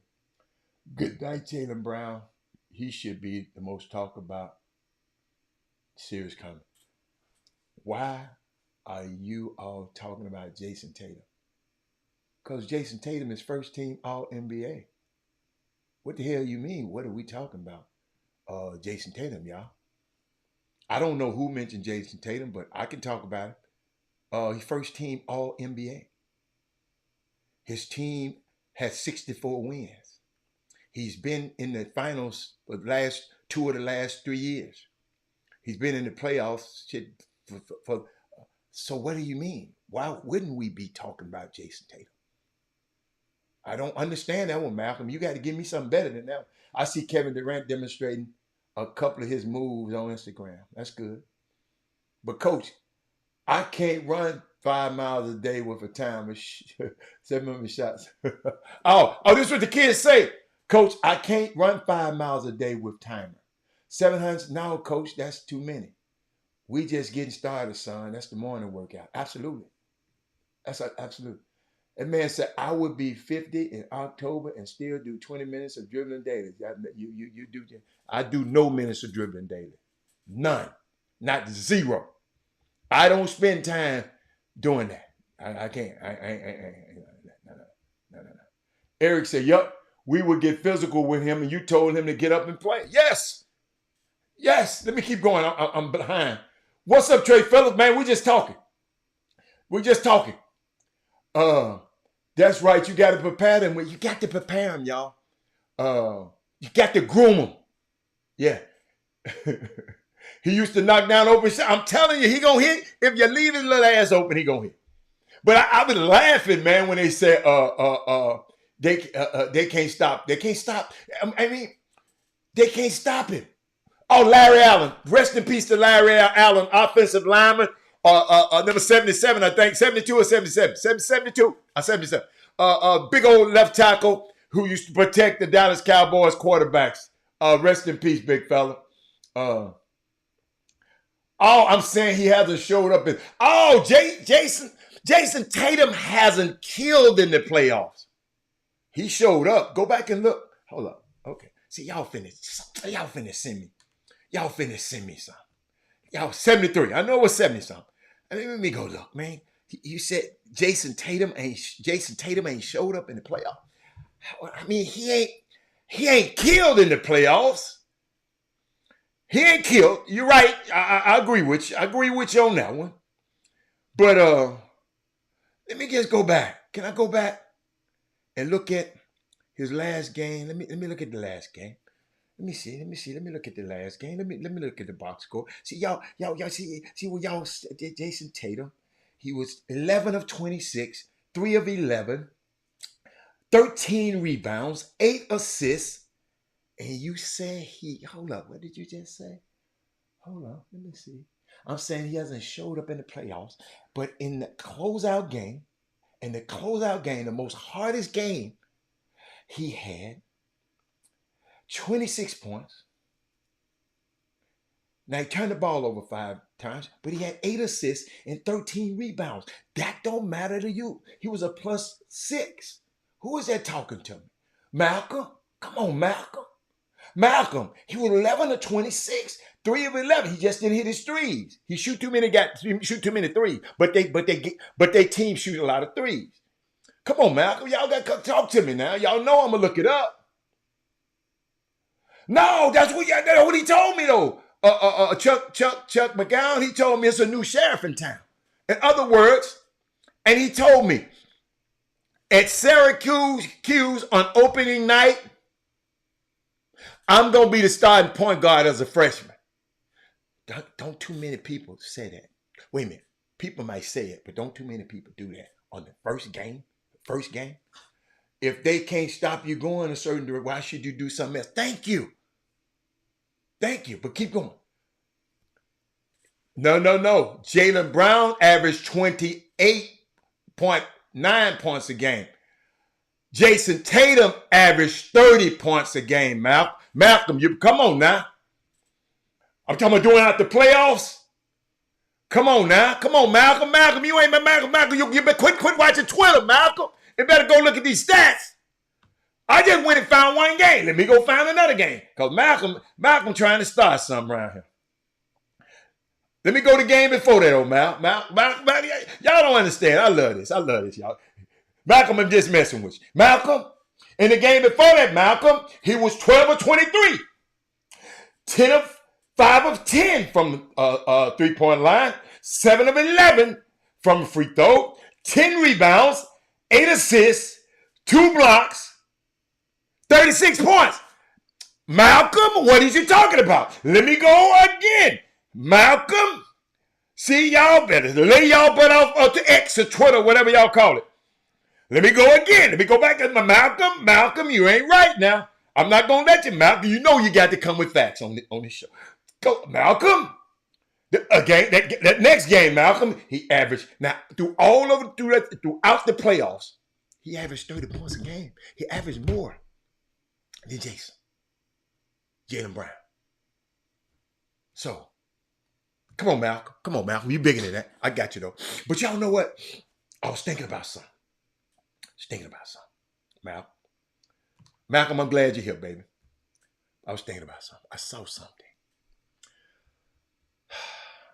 Good night, Jaylen Brown. He should be the most talked about series coming. Why are you all talking about Jason Tatum? Because Jason Tatum is first team All-NBA. What the hell you mean? What are we talking about? Jason Tatum, y'all. I don't know who mentioned Jason Tatum, but I can talk about it. He's first team All-NBA. His team has 64 wins. He's been in the finals for the last 2 of the last 3 years. He's been in the playoffs. So what do you mean? Why wouldn't we be talking about Jason Tatum? I don't understand that one, Malcolm. You got to give me something better than that. I see Kevin Durant demonstrating a couple of his moves on Instagram. That's good. But, Coach, I can't run 5 miles a day with a timer, 700 shots. oh, this is what the kids say. Coach, I can't run 5 miles a day with timer. 700, no, Coach, that's too many. We just getting started, son. That's the morning workout. Absolutely. Absolutely. That man said, I would be 50 in October and still do 20 minutes of dribbling daily. You do. I do no minutes of dribbling daily. None. Not zero. I don't spend time doing that. I can't. No. Eric said, yup, we would get physical with him and you told him to get up and play. Yes. Let me keep going. I'm behind. What's up, Trey Phillips? Man, we're just talking. That's right. You got to prepare them. You got to prepare them, y'all. You got to groom them. Yeah. He used to knock down open shots. I'm telling you, he going to hit. If you leave his little ass open, he going to hit. But I was laughing, man, when they said they can't stop. They can't stop. I mean, They can't stop him. Oh, Larry Allen. Rest in peace to Larry Allen, offensive lineman. Number 77, I think. 72 or 77. 72 or 77. Big old left tackle who used to protect the Dallas Cowboys quarterbacks. Rest in peace, big fella. Oh, I'm saying he hasn't showed up. Jason Tatum hasn't killed in the playoffs. He showed up. Go back and look. Hold up. Okay. See, y'all finna send me. Y'all finna send me something. Y'all 73. I know it was 70 something. I mean, let me go look, man. You said Jason Tatum ain't showed up in the playoffs. I mean, he ain't killed in the playoffs. He ain't killed. You're right. I agree with you. I agree with you on that one. But let me just go back. Can I go back and look at his last game? Let me look at the last game. Let me see. Let me look at the last game. Let me look at the box score. See, y'all see what y'all did. Jason Tatum, he was 11 of 26, 3 of 11, 13 rebounds, 8 assists. And you said hold up, what did you just say? Hold on, let me see. I'm saying he hasn't showed up in the playoffs, but in the closeout game, the most hardest game, he had 26 points. Now, he turned the ball over 5 times, but he had 8 assists and 13 rebounds. That don't matter to you. He was a +6. Who is that talking to me? Malcolm? Come on, Malcolm. Malcolm, he was 11 of 26, 3 of 11. He just didn't hit his threes. He shoot too many threes, but they team shoot a lot of threes. Come on, Malcolm, y'all got to talk to me now. Y'all know I'm gonna look it up. No, that's what he told me though. Chuck McGowan, he told me it's a new sheriff in town. In other words, and he told me at Syracuse on opening night, I'm going to be the starting point guard as a freshman. Don't too many people say that. Wait a minute. People might say it, but don't too many people do that on the first game. If they can't stop you going a certain direction, why should you do something else? Thank you. But keep going. No. Jaylen Brown averaged 28.9 points a game. Jason Tatum averaged 30 points a game, Malcolm, you come on now. I'm talking about doing out the playoffs. Come on now. Come on, Malcolm. Malcolm, you ain't Malcolm. You better quit watching Twitter, Malcolm. You better go look at these stats. I just went and found one game. Let me go find another game. Because Malcolm trying to start something around here. Let me go to the game before that, old Malcolm. Y'all don't understand. I love this, y'all. Malcolm, I'm just messing with you. Malcolm, in the game before that, Malcolm, he was 12 of 23. 5 of 10 from three-point line. 7 of 11 from free throw. 10 rebounds. 8 assists. 2 blocks. 36 points. Malcolm, what is you talking about? Let me go again. Malcolm, see, y'all better lay y'all butt off to X or Twitter, whatever y'all call it. Let me go again. Let me go back to Malcolm. Malcolm, you ain't right now. I'm not going to let you, Malcolm. You know you got to come with facts on this show. Go, Malcolm. That next game, Malcolm, he averaged, now, throughout the playoffs, he averaged 30 points a game. He averaged more than Jaylen Brown. So, come on, Malcolm. You bigger than that. I got you, though. But y'all know what? I was thinking about something. Malcolm, I'm glad you're here, baby. I was thinking about something. I saw something.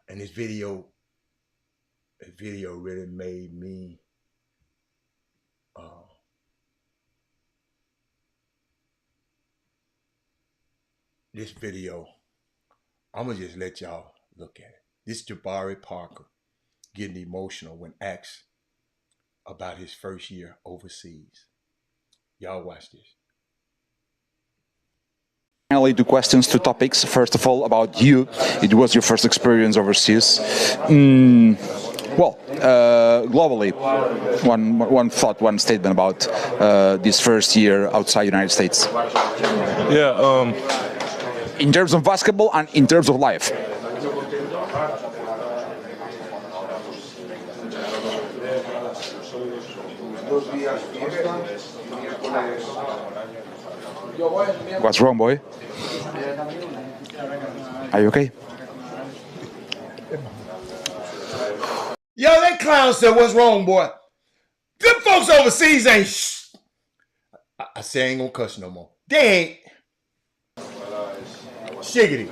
And this video really made me this video, I'm going to just let y'all look at it. This Jabari Parker getting emotional when asked about his first year overseas. Y'all watch this. Finally, 2 questions, 2 topics. First of all, about you. It was your first experience overseas. Globally, one thought, one statement about this first year outside the United States. Yeah, In terms of basketball and in terms of life. What's wrong, boy? Are you okay? Yo, that clown said, "What's wrong, boy?" Them folks overseas ain't I say I ain't gonna cuss no more. They ain't. Shiggity.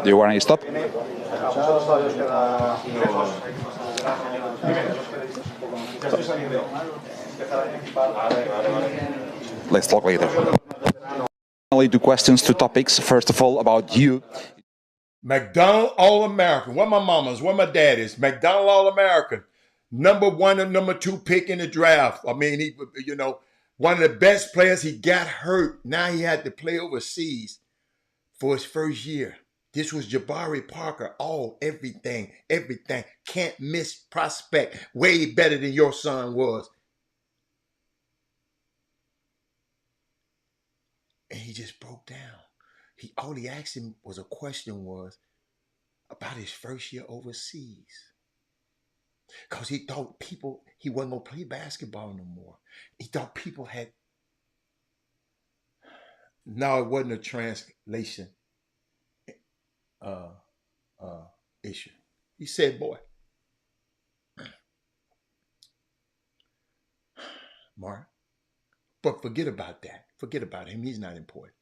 Do you want to stop? Let's talk later. Only two questions, two topics. First of all, about you. McDonald All-American. Where my mama's, where my daddy's. McDonald All-American. Number 1 and number 2 pick in the draft. I mean, he, one of the best players. He got hurt. Now he had to play overseas for his first year. This was Jabari Parker. Everything. Can't miss prospect. Way better than your son was. And he just broke down. All he asked him was about his first year overseas. Because he thought he wasn't going to play basketball no more. He thought people had. No, it wasn't a translation issue. He said, "Boy, Mark, but forget about that. Forget about him. He's not important.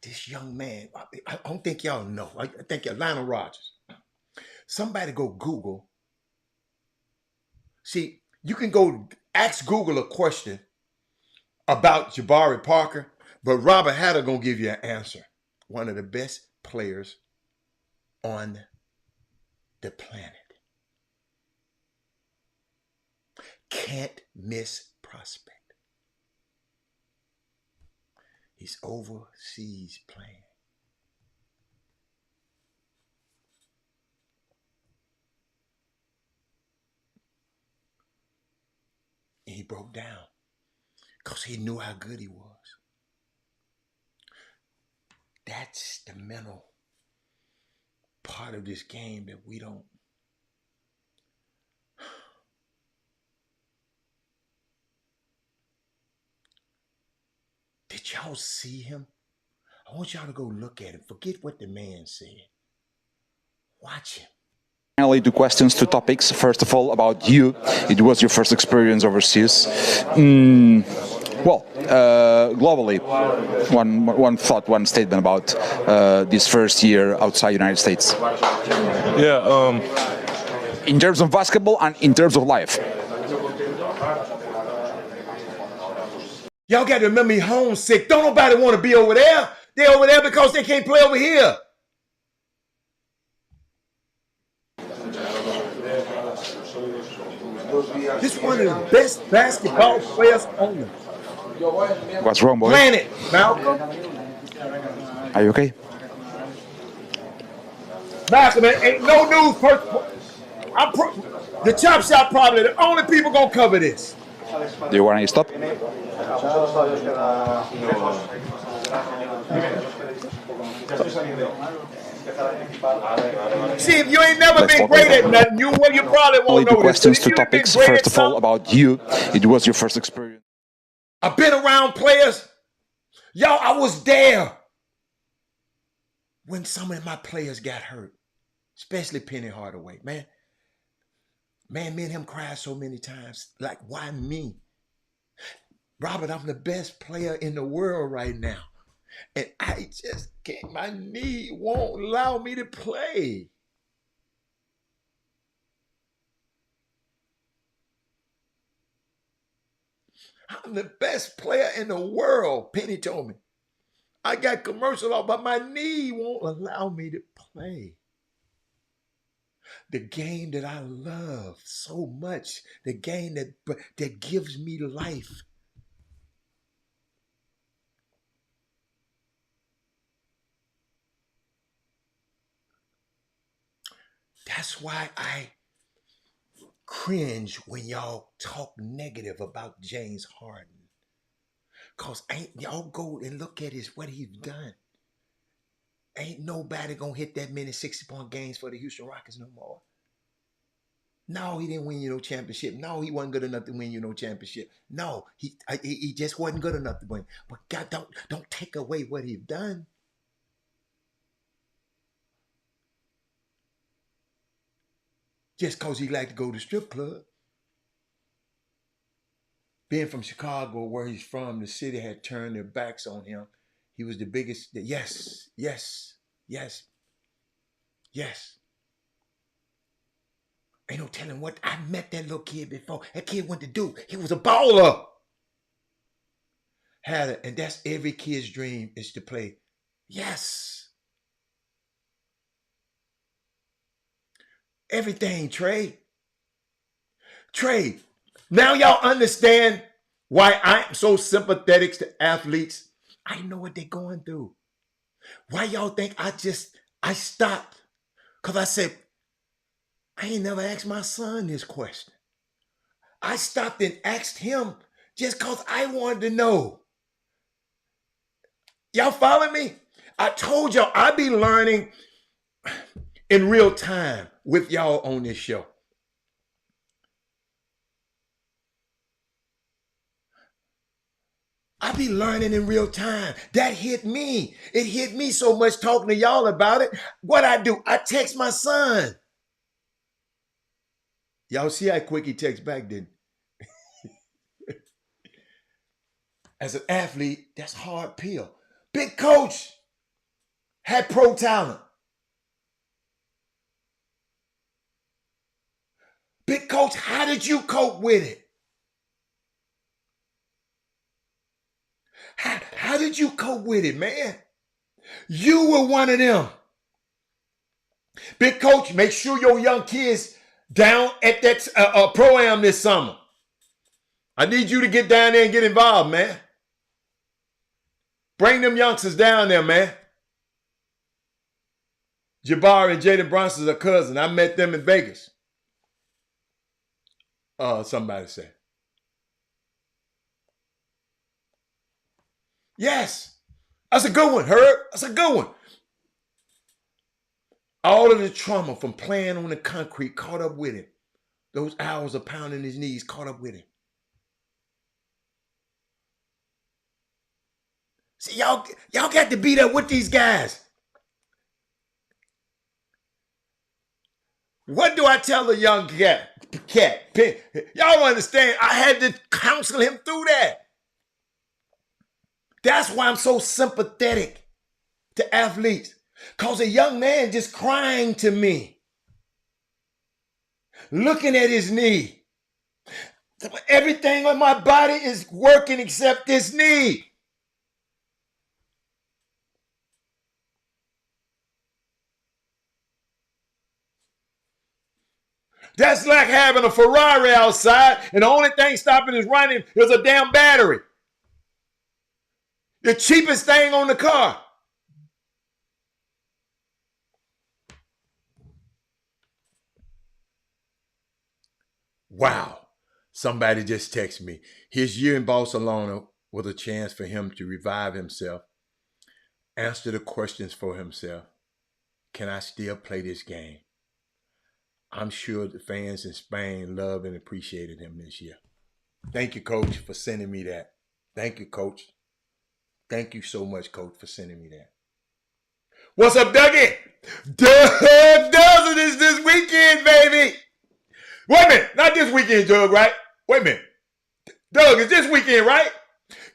This young man, I don't think y'all know. I think Atlanta Rogers. Somebody go Google. See, you can go ask Google a question about Jabari Parker, but Robert Hatter gonna give you an answer. One of the best players on the planet. Can't miss prospect. He's overseas playing. And he broke down because he knew how good he was. That's the mental part of this game that we don't. Did y'all see him? I want y'all to go look at him. Forget what the man said. Watch him. Finally, two questions, two topics. First of all, about you. It was your first experience overseas. Globally, one thought, one statement about this first year outside United States. Yeah. In terms of basketball and in terms of life. Y'all got to remember he's homesick. Don't nobody want to be over there. They're over there because they can't play over here. This is one of the best basketball players on the What's wrong, boy? planet, Malcolm. Are you okay? Malcolm, ain't no news. The Chop Shop probably the only people gonna cover this. Do you want to stop? See, if you ain't never been great at nothing, you probably won't Only know two questions, this. two topics. First of all, about you. It was your first experience. I've been around players. Y'all, I was there when some of my players got hurt, especially Penny Hardaway. Man, me and him cried so many times. Like, why me? Robert, I'm the best player in the world right now. And I just can't, my knee won't allow me to play. I'm the best player in the world, Penny told me. I got commercial off, but my knee won't allow me to play. The game that I love so much, the game that gives me life. That's why I cringe when y'all talk negative about James Harden. Cause ain't y'all go and look at what he's done. Ain't nobody gonna hit that many 60-point games for the Houston Rockets no more. No, he didn't win you no championship. No, he wasn't good enough to win you no championship. No, he just wasn't good enough to win. But God, don't take away what he's done. Just cause he liked to go to strip club. Being from Chicago, where he's from, the city had turned their backs on him. He was the biggest. Yes. Ain't no telling what. I met that little kid before. That kid went to Duke. He was a baller. Had it, and that's every kid's dream is to play. Yes. Everything, Trey. Now y'all understand why I'm so sympathetic to athletes. I know what they're going through. Why y'all think I stopped? Because I said, I ain't never asked my son this question. I stopped and asked him just because I wanted to know. Y'all follow me? I told y'all I be learning in real time with y'all on this show. I be learning in real time. That hit me. It hit me so much talking to y'all about it. What I do, I text my son. Y'all see how quick he texts back, didn't he? As an athlete, that's hard pill. Big coach had pro talent. Big coach, how did you cope with it? How did you cope with it, man? You were one of them. Big coach, make sure your young kids down at that pro-am this summer. I need you to get down there and get involved, man. Bring them youngsters down there, man. Jabari and Jaden Bronson's a cousin. I met them in Vegas. Somebody said. Yes. That's a good one, Herb. That's a good one. All of the trauma from playing on the concrete caught up with him. Those hours of pounding his knees caught up with him. See, y'all got to be there with these guys. What do I tell a young cat? Y'all understand, I had to counsel him through that. That's why I'm so sympathetic to athletes. Because a young man just crying to me, looking at his knee. Everything on my body is working except this knee. That's like having a Ferrari outside and the only thing stopping is running is a damn battery. The cheapest thing on the car. Wow. Somebody just texted me. His year in Barcelona was a chance for him to revive himself, answer the questions for himself. Can I still play this game? I'm sure the fans in Spain loved and appreciated him this year. Thank you, Coach, for sending me that. Thank you, Coach. Thank you so much, Coach, for sending me that. What's up, Dougie? Doug Dozen is this weekend, baby. Wait a minute. Not this weekend, Doug, right? Wait a minute. Doug, it's this weekend, right?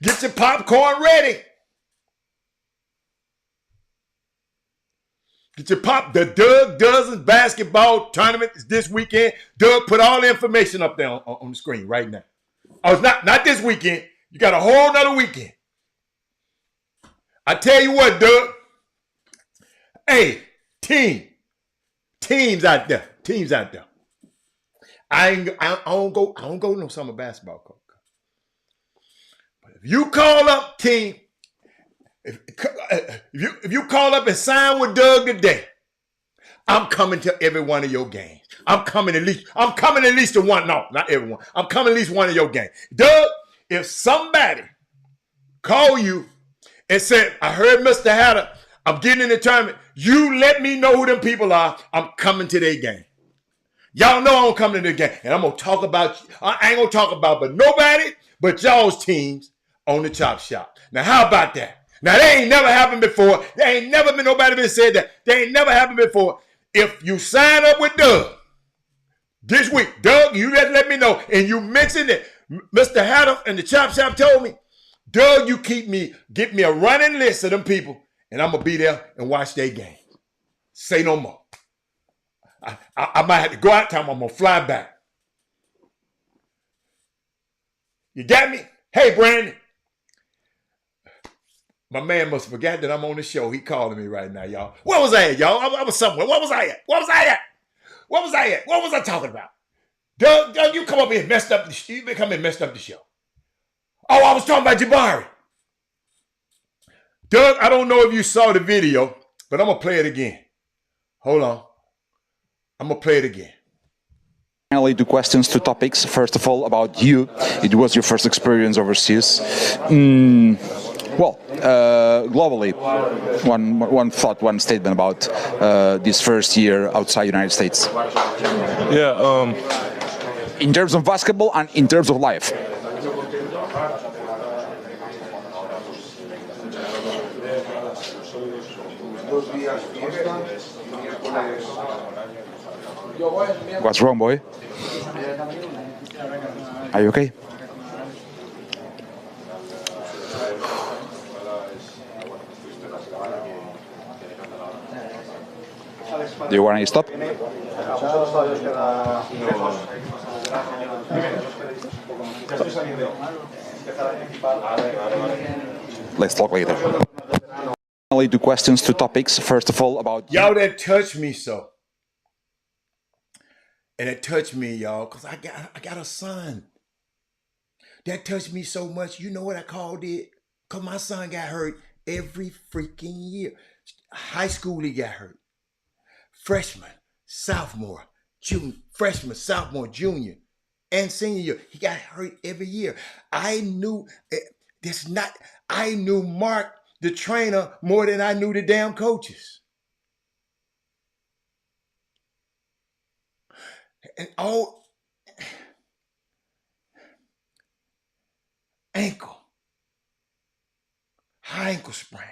Get your popcorn ready. Get your the Doug Dozen basketball tournament is this weekend. Doug, put all the information up there on the screen right now. Oh, it's not this weekend. You got a whole nother weekend. I tell you what, Doug. Hey, teams out there. I don't go no summer basketball coach. But if you call up team, if you call up and sign with Doug today, I'm coming to every one of your games. I'm coming at least to one. No, not everyone. I'm coming at least one of your games. Doug, if somebody call you and say, I heard Mr. Hatter, I'm getting in the tournament. You let me know who them people are. I'm coming to their game. Y'all know I'm coming to the game. And I'm going to talk about, I ain't going to talk about but nobody but y'all's teams on the Chop Shop. Now, how about that? Now, that ain't never happened before. There ain't never been nobody that said that. That ain't never happened before. If you sign up with Doug this week, Doug, you just let me know. And you mentioned it. Mr. Hatter and the Chop Shop told me, Doug, you get me a running list of them people, and I'm going to be there and watch their game. Say no more. I might have to go out time. I'm going to fly back. You got me? Hey, Brandon. My man must have forgot that I'm on the show. He calling me right now, y'all. Where was I at, y'all? I was somewhere. Where was I at? Where was I at? Where was I at? What was I talking about? Doug, you come up here and messed up the show. You come and messed up the show. Oh, I was talking about Jabari. Doug, I don't know if you saw the video, but I'm going to play it again. Hold on. I'm going to play it again. Finally, two questions, two topics. First of all, about you. It was your first experience overseas. Globally, one thought, one statement about this first year outside United States. Yeah. In terms of basketball and in terms of life. What's wrong, boy? Are you okay? Do you want to stop? Let's talk later. Only two questions, two topics. First of all, about y'all that touched me so. And it touched me, y'all, because I got a son. That touched me so much. You know what I called it? Because my son got hurt every freaking year. High school, he got hurt. Freshman, sophomore, junior, freshman, sophomore, junior, and senior year. He got hurt every year. I knew I knew Mark, the trainer, more than I knew the damn coaches. And all ankle, high ankle sprains.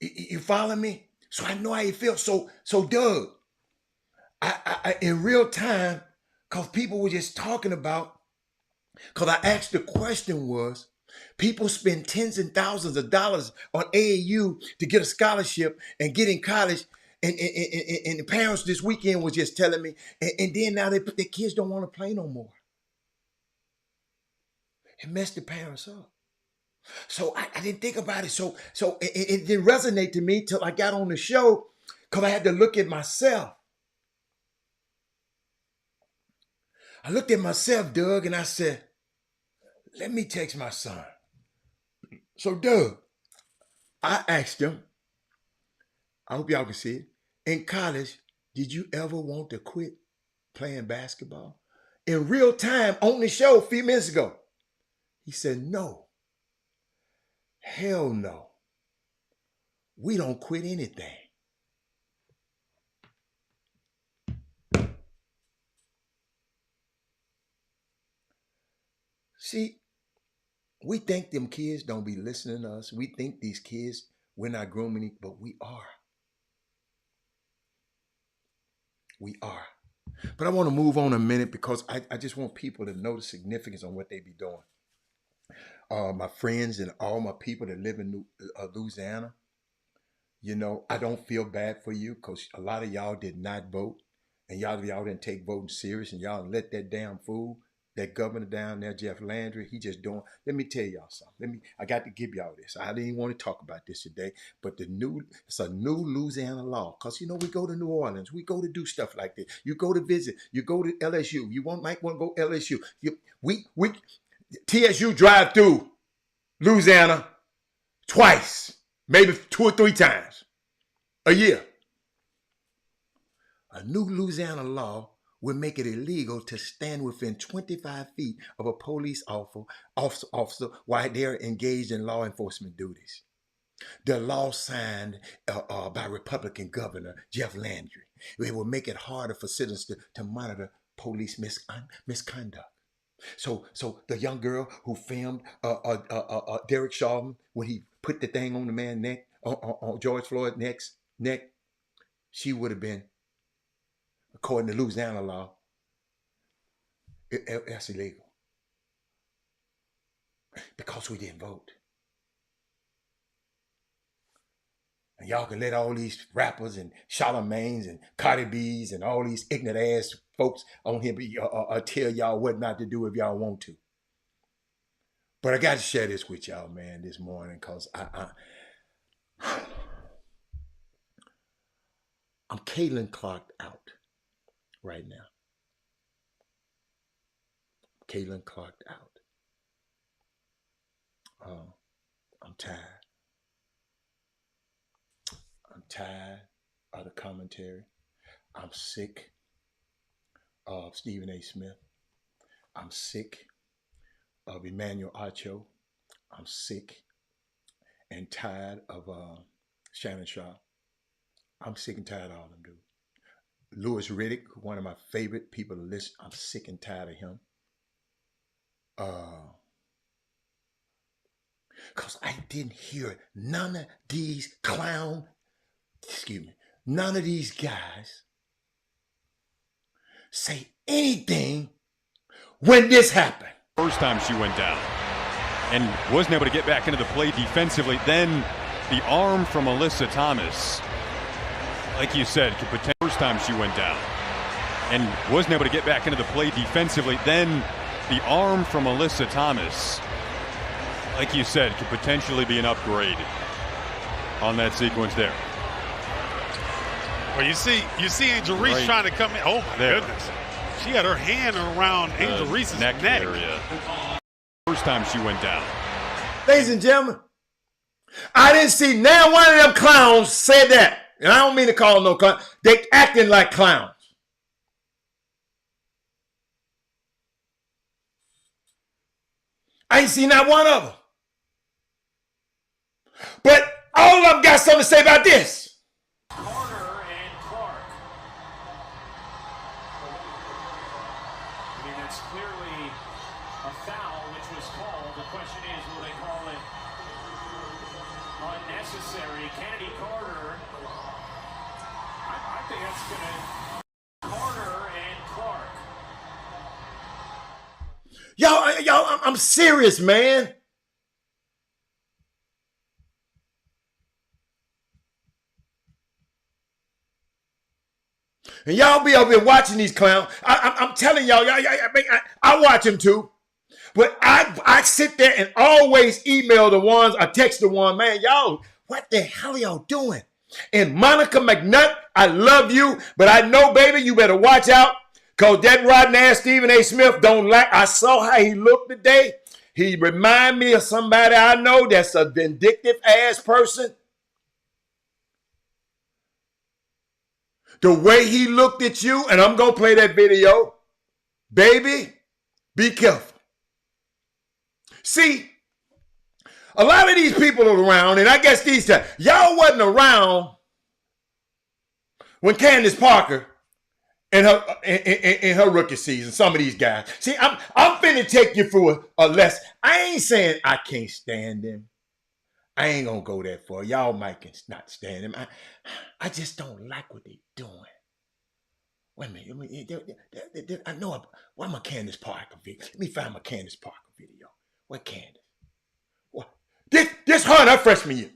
You follow me? So I know how you feel. So Doug, I in real time, because people were just talking about, because I asked the question was, people spend tens and thousands of dollars on AAU to get a scholarship and get in college. And the parents this weekend was just telling me, and then now their kids don't want to play no more. It messed the parents up. So I didn't think about it. So it didn't resonate to me till I got on the show, because I had to look at myself. I looked at myself, Doug, and I said, let me text my son. So Doug, I asked him, I hope y'all can see it. In college, did you ever want to quit playing basketball? In real time on the show a few minutes ago. He said, no. Hell no. We don't quit anything. See, we think them kids don't be listening to us. We think these kids, we're not grooming, but we are. We are. But I want to move on a minute, because I just want people to know the significance on what they be doing. My friends and all my people that live in Louisiana, you know, I don't feel bad for you, because a lot of y'all did not vote, and y'all didn't take voting serious, and y'all let that damn fool, that governor down there, Jeff Landry, he just doing. Let me tell y'all something. I got to give y'all this. I didn't even want to talk about this today, but it's a new Louisiana law. Because, you know, we go to New Orleans, we go to do stuff like this. You go to visit, you go to LSU. You might want to go LSU. TSU drive through Louisiana twice, maybe 2 or 3 times a year. A new Louisiana law will make it illegal to stand within 25 feet of a police officer while they're engaged in law enforcement duties. The law signed by Republican Governor Jeff Landry. It will make it harder for citizens to monitor police misconduct. So the young girl who filmed Derek Chauvin when he put the thing on the man's neck, on George Floyd's neck, she would have been, according to Louisiana law, that's illegal because we didn't vote. And y'all can let all these rappers and Charlemagne's and Cardi B's and all these ignorant ass folks on here tell y'all what not to do if y'all want to. But I got to share this with y'all, man, this morning, because I'm Caitlin Clarked out right now. Caitlin Clarked out. I'm tired. I'm tired of the commentary. I'm sick of Stephen A. Smith. I'm sick of Emmanuel Acho. I'm sick and tired of Shannon Sharp. I'm sick and tired of all of them, dude. Louis Riddick, one of my favorite people to listen. I'm sick and tired of him. Because I didn't hear none of these none of these guys say anything when this happened. First time she went down and wasn't able to get back into the play defensively. Then the arm from Alyssa Thomas, like you said, could potentially. First time she went down and wasn't able to get back into the play defensively. Then the arm from Alyssa Thomas, like you said, could potentially be an upgrade on that sequence there. Well, you see Angel Reese trying to come in. Oh my goodness. She had her hand around Angel Reese's neck area. First time she went down. Ladies and gentlemen, I didn't see now one of them clowns say that. And I don't mean to call them no clown. They acting like clowns. I ain't seen not one of them. But all of them got something to say about this. Carter and Clark. I mean, that's clearly a foul, which was called. The question is, will they call it unnecessary? Kennedy Carter. I think that's going to... Carter and Clark. Y'all, I'm serious, man. And y'all be over here watching these clowns. I'm telling y'all, I watch them too. But I sit there and always email the ones, I text the one, man, y'all, what the hell are y'all doing? And Monica McNutt, I love you, but I know, baby, you better watch out. Because that rotten ass Stephen A. Smith don't like, I saw how he looked today. He remind me of somebody I know that's a vindictive ass person. The way he looked at you, and I'm going to play that video. Baby, be careful. See, a lot of these people are around, and I guess these times, y'all wasn't around when Candace Parker in her rookie season, some of these guys. See, I'm finna take you through a lesson. I ain't saying I can't stand them. I ain't gonna go that far. Y'all might not stand them. I just don't like what they doing. Wait a minute. I know. Why my Candace Parker video? Let me find my Candace Parker video. What Candace? What? This her in her freshman year.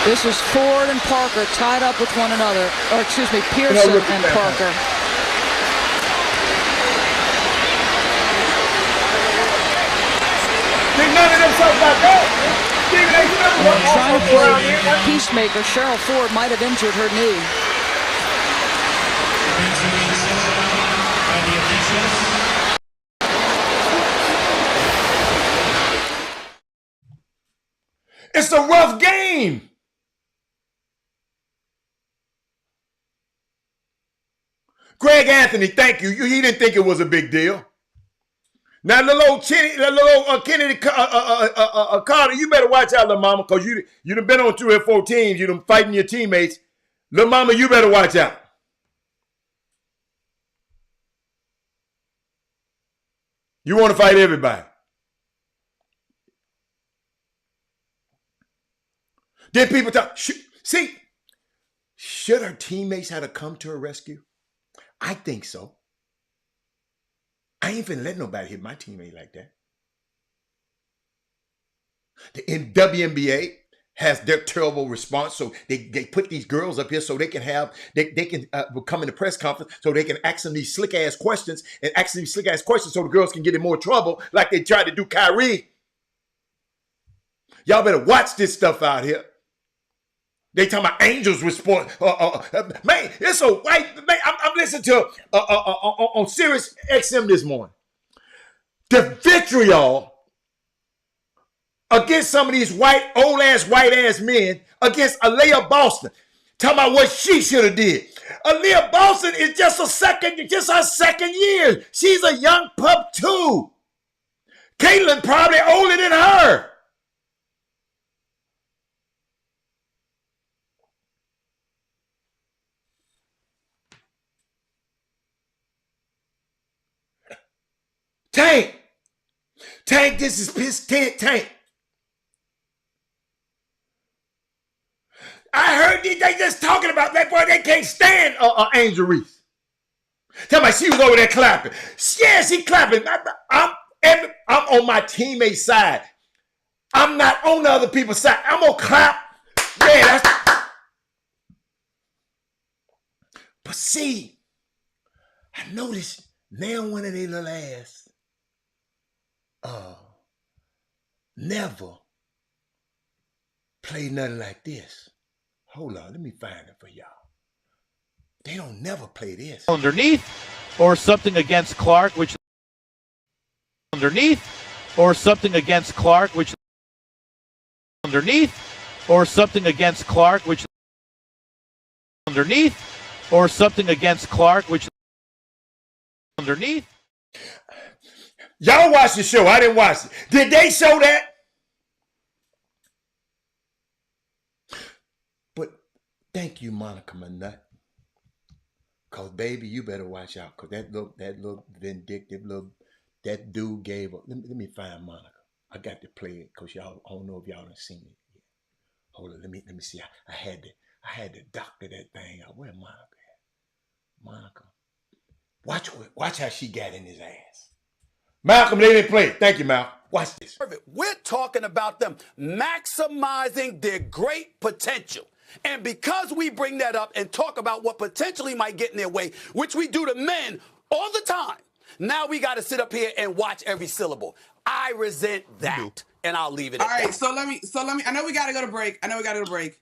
This is Ford and Parker tied up with one another. Or excuse me, Pearson and Parker. None of them talk about that. Trying to play peacemaker, Cheryl Ford might have injured her knee. It's a rough game. Greg Anthony, thank you. He didn't think it was a big deal. Now, little Kennedy Carter, you better watch out, little mama, because you done been on 3 or 4 teams. You done fighting your teammates. Little mama, you better watch out. You want to fight everybody. Then people talk. Should her teammates have to come to her rescue? I think so. I ain't finna let nobody hit my teammate like that. The WNBA has their terrible response, so they put these girls up here so they can come in the press conference so they can ask them these slick ass questions so the girls can get in more trouble like they tried to do Kyrie. Y'all better watch this stuff out here. They talking about Angels response. Man, it's a white man. I'm listening to on Sirius XM this morning. The vitriol against some of these old ass white ass men against Aaliyah Boston, talking about what she should have did. Aaliyah Boston is just her second year. She's a young pup too. Caitlin probably older than her. Tank, this is piss Tank. I heard they just talking about that boy. They can't stand Angel Reese. Tell me she was over there clapping. Yeah, she clapping. I'm on my teammate's side. I'm not on the other people's side. I'm gonna clap. Yeah, but see, I noticed now one of their little ass never play nothing like this. Hold on, let me find it for y'all. They don't never play this. Underneath, or something against Clark, which underneath, or something against Clark, which underneath, or something against Clark, which underneath, or something against Clark, which underneath. Y'all watch the show. I didn't watch it. Did they show that? But thank you, Monica Manut. Cause baby, you better watch out. Cause that little vindictive that dude gave up. Let me find Monica. I got to play it because y'all, I don't know if y'all done seen it yet. Hold on, let me see. I had to doctor that thing out. Where Monica at? Monica. Watch how she got in his ass. Malcolm, they didn't play it. Thank you, Malcolm. Watch this. We're talking about them maximizing their great potential. And because we bring that up and talk about what potentially might get in their way, which we do to men all the time, now we got to sit up here and watch every syllable. I resent that, and I'll leave it at that. All right, so let me. I know we got to go to break.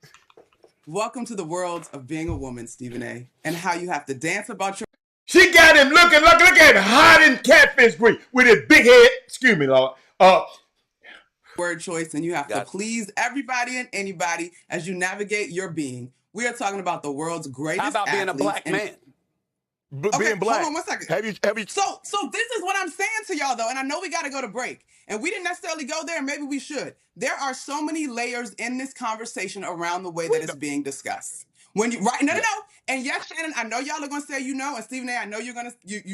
Welcome to the world of being a woman, Stephen A., and how you have to dance about your. She got him looking, look at him, hot in catfish grease with his big head. Excuse me, Lord. Word choice, and you have to please everybody and anybody as you navigate your being. We are talking about the world's greatest. How about being a black man? Being black. Hold on 1 second. Have you? So this is what I'm saying to y'all though, and I know we got to go to break, and we didn't necessarily go there. Maybe we should. There are so many layers in this conversation around the way that it's being discussed. When you no. And yes, Shannon, I know y'all are gonna say and Stephen A., I know you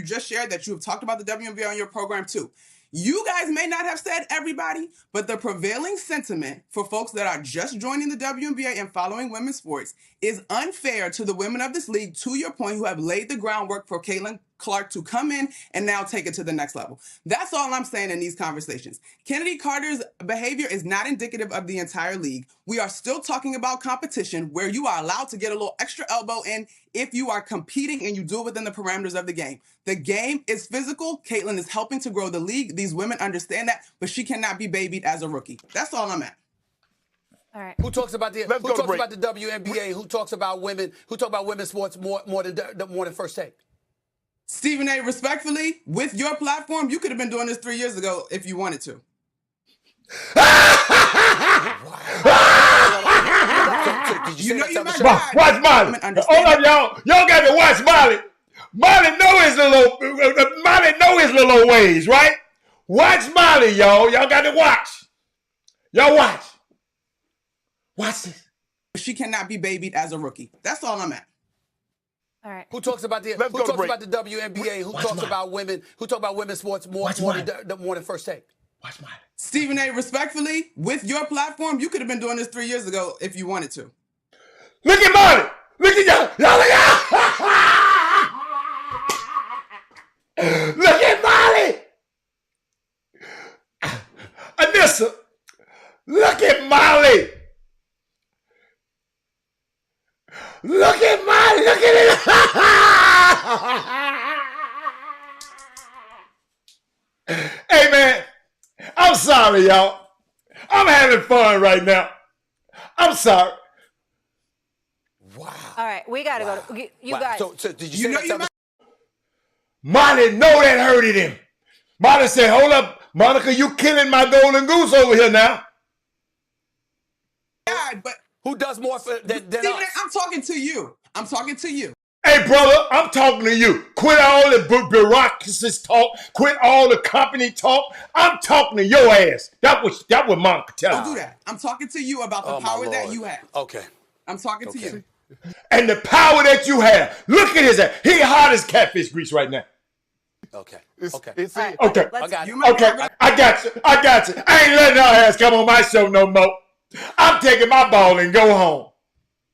just shared that you have talked about the WNBA on your program too. You guys may not have said everybody, but the prevailing sentiment for folks that are just joining the WNBA and following women's sports is unfair to the women of this league, to your point, who have laid the groundwork for Caitlin Clark to come in and now take it to the next level. That's all I'm saying in these conversations. Kennedy Carter's behavior is not indicative of the entire league. We are still talking about competition where you are allowed to get a little extra elbow in if you are competing and you do it within the parameters of the game. The game is physical. Caitlin is helping to grow the league. These women understand that, but she cannot be babied as a rookie. That's all I'm at. All right. Who talks about the WNBA? Who talks about women? Who talk about women's sports more than First Take? Stephen A., respectfully, with your platform, you could have been doing this 3 years ago if you wanted to. Watch Molly. All of y'all got to watch Molly. Molly know his little old ways, right? Watch Molly, y'all. Y'all got to watch. Y'all watch. Watch this. She cannot be babied as a rookie. That's all I'm at. All right. Who talks about the WNBA? Who talks about women? Who talk about women's sports more than First Take? Watch mine. Stephen A., respectfully, with your platform, you could have been doing this 3 years ago if you wanted to. Look at Molly. Look at y'all. Y'all look at Look at Molly. Anissa. Look at Molly. Look at Molly. Look at it. Hey, man. I'm sorry, y'all. I'm having fun right now. I'm sorry. Wow. All right, we got to go. You guys. So did you say that? Molly know that hurted him. Molly said, hold up, Monica, you killing my golden goose over here now. Yeah, but who does more than Stephen us? I'm talking to you. I'm talking to you. Hey, brother, I'm talking to you. Quit all the bureaucracy talk. Quit all the company talk. I'm talking to your ass. That was Monica telling. Don't do that. I'm talking to you about the power that you have. Okay. I'm talking to you. And the power that you have. Look at his ass. He hot as catfish grease right now. Okay. Okay. Right, okay. I got you. Okay. I got you. I ain't letting her ass come on my show no more. I'm taking my ball and go home.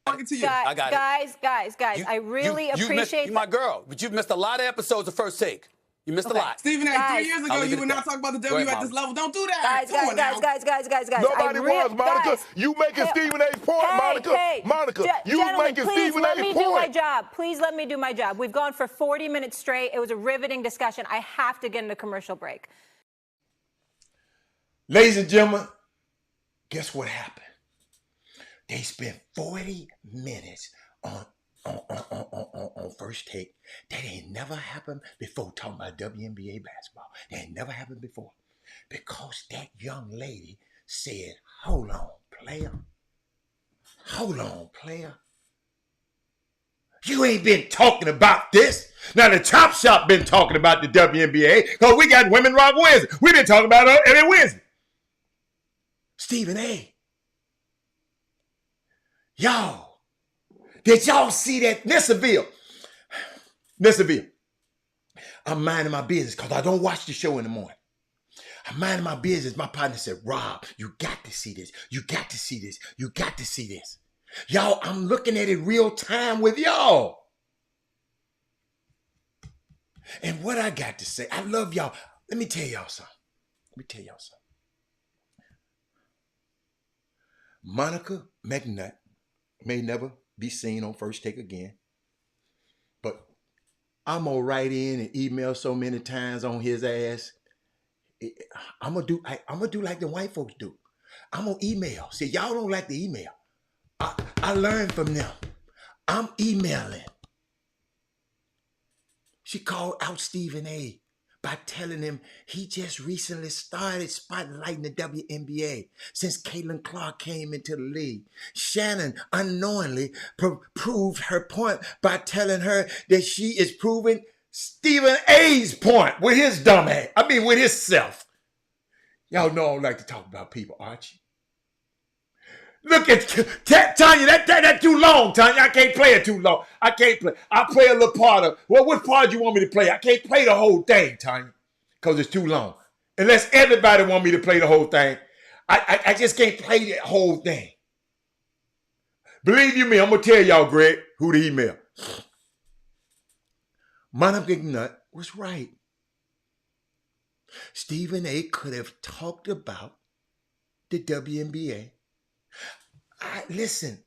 I got guys, I really appreciate you my girl, but you've missed a lot of episodes of First Take. You missed a lot. Stephen A., 3 years ago, you would not talk about the W at this level. Don't do that. Guys. Nobody was, Monica. You making Stephen A.'s point, Monica. Monica, you making Stephen A.'s point. Please let me do my job. Please let me do my job. We've gone for 40 minutes straight. It was a riveting discussion. I have to get into commercial break. Ladies and gentlemen, guess what happened? They spent 40 minutes on First Take. That ain't never happened before talking about WNBA basketball. That ain't never happened before. Because that young lady said, hold on, player. Hold on, player. You ain't been talking about this. Now, the Chop Shop been talking about the WNBA because we got Women Rock Wednesday. We've been talking about it every Wednesday. Stephen A. Y'all, did y'all see that? Nissaville. I'm minding my business because I don't watch the show in the morning. I'm minding my business. My partner said, Rob, you got to see this. You got to see this. You got to see this. Y'all, I'm looking at it real time with y'all. And what I got to say, I love y'all. Let me tell y'all something. Monica McNutt may never be seen on First Take again. But I'm going to write in and email so many times on his ass. I'm going to do like the white folks do. I'm going to email. See, y'all don't like the email. I learned from them. I'm emailing. She called out Stephen A. by telling him he just recently started spotlighting the WNBA since Caitlin Clark came into the league. Shannon unknowingly proved her point by telling her that she is proving Stephen A.'s point with his dumb ass. With his self. Y'all know I don't like to talk about people, Archie. Look at Tanya, that's too long, Tanya. I can't play it too long. I can't play. I play a little part of, well, what part do you want me to play? I can't play the whole thing, Tanya, because it's too long. Unless everybody want me to play the whole thing, I just can't play the whole thing. Believe you me, I'm going to tell y'all, Greg, who the email. Monica McNutt was right. Stephen A. could have talked about the WNBA. Listen,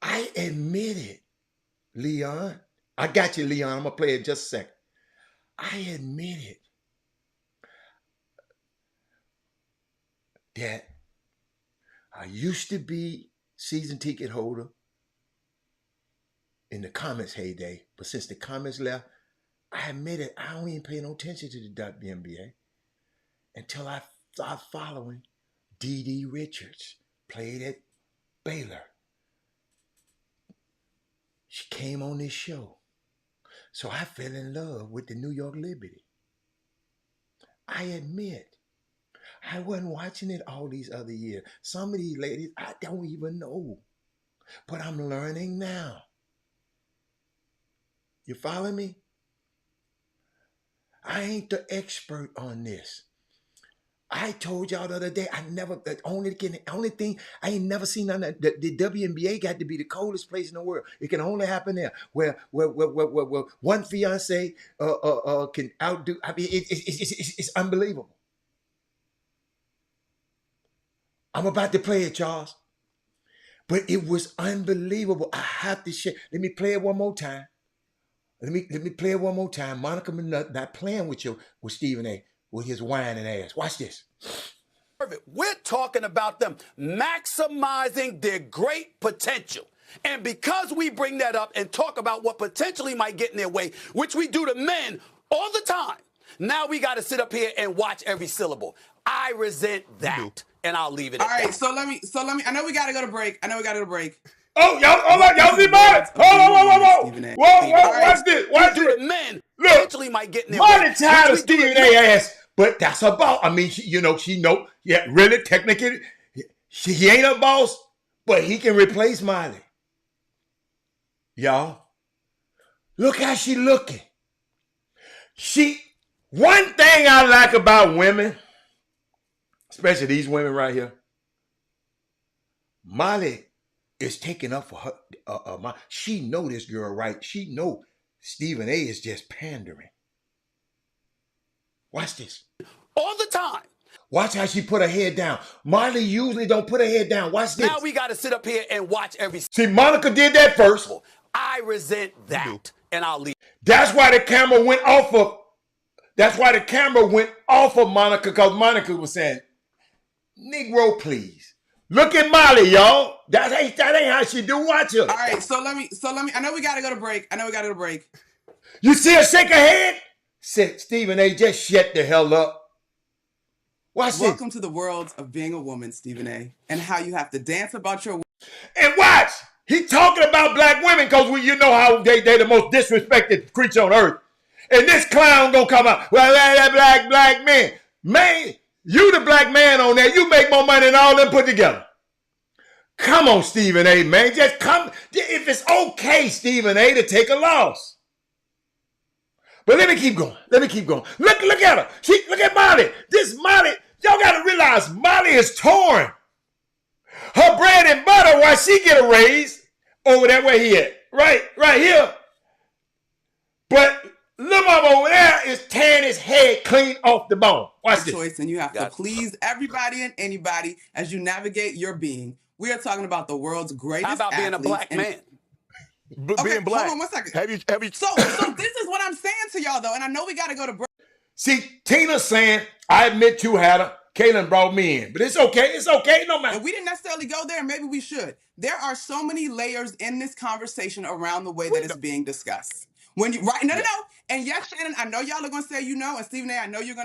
I admit it, Leon. I got you, Leon. I'm going to play it in just a second. I admit it that I used to be season ticket holder in the Comets heyday, but since the Comets left, I admit it, I don't even pay no attention to the WNBA until I started following Dee Richards. Played at Baylor. She came on this show So I fell in love with the New York Liberty. I admit, I wasn't watching it all these other years. Some of these ladies, I don't even know. But I'm learning now. You follow me? I ain't the expert on this. I told y'all the other day, the only thing, I ain't never seen none of that. The WNBA got to be the coldest place in the world. It can only happen there, where one fiance can outdo. I mean, it's unbelievable. I'm about to play it, Charles, but it was unbelievable. I have to share. Let me play it one more time. Let me play it one more time. Monica not playing with Stephen A. with his whining ass. Watch this. We're talking about them maximizing their great potential. And because we bring that up and talk about what potentially might get in their way, which we do to men all the time, now we got to sit up here and watch every syllable. I resent that, and I'll leave it at that. All right, so let me. I know we got to go to break. Oh, y'all see mine? Whoa, watch this. Watch it. Men potentially might get in their way. Money tired of Stephen A. ass, but that's her boss. I mean, she know, yeah, really, technically, he ain't a boss, but he can replace Miley. Y'all, look how she looking. One thing I like about women, especially these women right here, Miley is taking up for her. She know this girl right. She know Stephen A. is just pandering. Watch this. All the time. Watch how she put her head down. Miley usually don't put her head down. Watch this. Now we got to sit up here and watch every. See, Monica did that first. I resent that, and I'll leave. That's why the camera went off of. That's why the camera went off of Monica, because Monica was saying, "Negro, please." Look at Molly, y'all. That ain't how she do. Watch her. All right, so let me. I know we gotta go to break. You see her shake her head? Said Stephen A. Just shut the hell up. Watch Welcome to the world of being a woman, Stephen A. And how you have to dance about your. And watch. He talking about black women because you know how they the most disrespected creature on earth. And this clown gonna come out. Well, that black man, man. You the black man on there. You make more money than all them put together. Come on, Stephen A., man. Just come. If it's okay, Stephen A., to take a loss. But let me keep going. Look at her. Look at Molly. This Molly, y'all got to realize Molly is torn. Her bread and butter, why she get a raise over there where he at. Right here. But Lil Mama over there is tearing his head clean off the bone. Watch this. Choice, and you have to please everybody and anybody as you navigate your being. We are talking about the world's greatest. How about being a black man? Being black. Hold on 1 second. Have you? So this is what I'm saying to y'all though, and I know we got to go to break. See, Tina's saying, I admit you had her. Kaylin brought me in, but it's okay. No matter. And we didn't necessarily go there. Maybe we should. There are so many layers in this conversation around the way that it's being discussed. No. And yes, Shannon, I know y'all are going to say and Stephen A., I know you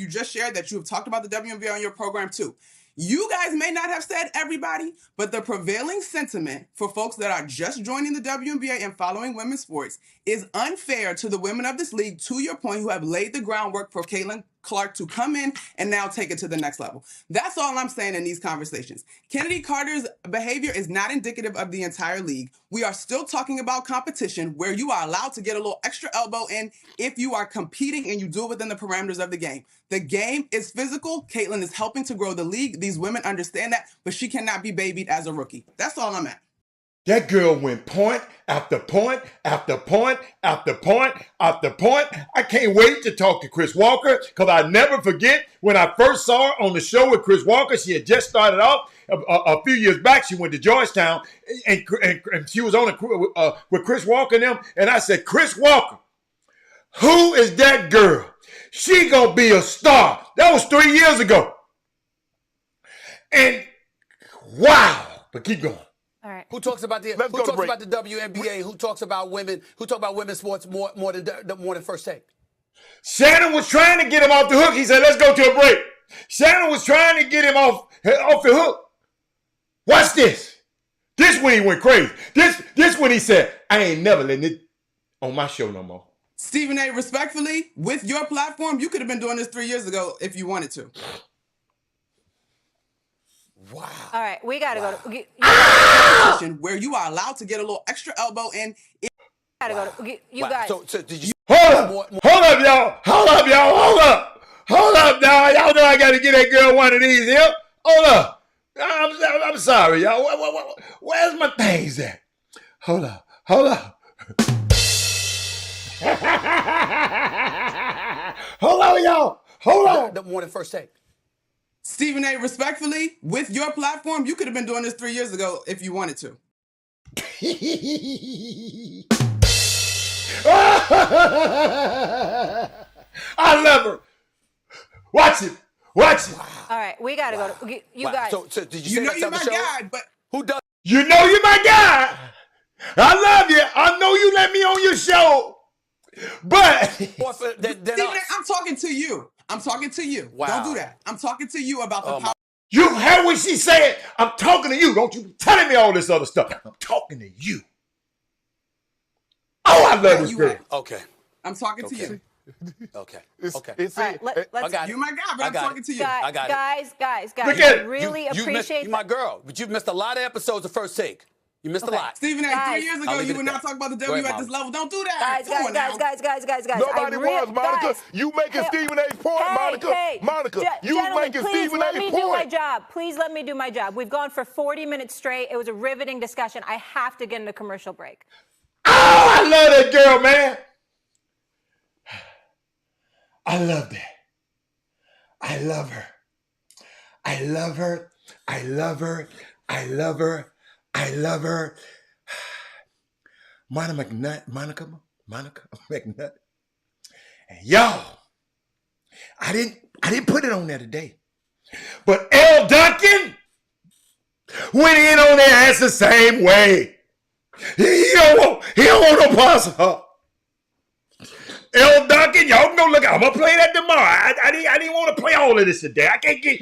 just shared that you have talked about the WNBA on your program too. You guys may not have said everybody, but the prevailing sentiment for folks that are just joining the WNBA and following women's sports is unfair to the women of this league, to your point, who have laid the groundwork for Caitlin Clark to come in and now take it to the next level. That's all I'm saying in these conversations. Kennedy Carter's behavior is not indicative of the entire league. We are still talking about competition where you are allowed to get a little extra elbow in if you are competing and you do it within the parameters of the game. The game is physical. Caitlin is helping to grow the league. These women understand that, but she cannot be babied as a rookie. That's all I'm at. That girl went point after point after point after point after point. I can't wait to talk to Chris Walker because I never forget when I first saw her on the show with Chris Walker. She had just started off a few years back. She went to Georgetown and she was on with Chris Walker and them. And I said, Chris Walker, who is that girl? She gonna be a star. That was 3 years ago. And wow, but keep going. All right. Who talks about the WNBA? Who talks about women? Who talk about women's sports more than First Take? Shannon was trying to get him off the hook. He said, "Let's go to a break." Shannon was trying to get him off the hook. Watch this. This when he went crazy. This when he said, "I ain't never letting it on my show no more." Stephen A., respectfully, with your platform, you could have been doing this 3 years ago if you wanted to. Wow. All right, we got to go to position where you are allowed to get a little extra elbow in. Gotta go to you guys. So did you hold up, y'all. Hold up, y'all. Hold up, now. Y'all know I got to get that girl one of these here. Hold up. I'm sorry, y'all. Where's my things at? Hold up. Hold on, y'all. Hold on. The more than first take. Stephen A., respectfully, with your platform, you could have been doing this 3 years ago if you wanted to. I love her. Watch it. Wow. All right, we got to go to you guys. So did you know you're my guy, but who does? You know you're my guy. I love you. I know you let me on your show. But Stephen A., I'm talking to you. Wow. Don't do that. I'm talking to you about the power. You heard what she said? I'm talking to you. Don't you be telling me all this other stuff. I'm talking to you. Oh, I love this girl. Okay. I'm talking to you. Okay. All right, let's. You're my guy, but I'm talking to you. I got it. Guys. Look at it. Really appreciate you're my girl, but you've missed a lot of episodes of First Take. You missed a lot. Stephen A., 3 years ago, you would not talk about the W at this level. Don't do that. Guys. Nobody was, Monica. You making Stephen A.'s point, Monica. Monica, you making Stephen A.'s point. Please let me do my job. Please let me do my job. We've gone for 40 minutes straight. It was a riveting discussion. I have to get in a commercial break. Oh, I love that girl, man. I love that. I love her. Monica McNutt. And y'all, I didn't put it on there today. But L. Duncan went in on their ass the same way. He don't want no parts of her. L. Duncan, y'all can go look. I'm gonna play that tomorrow. I didn't want to play all of this today. I can't get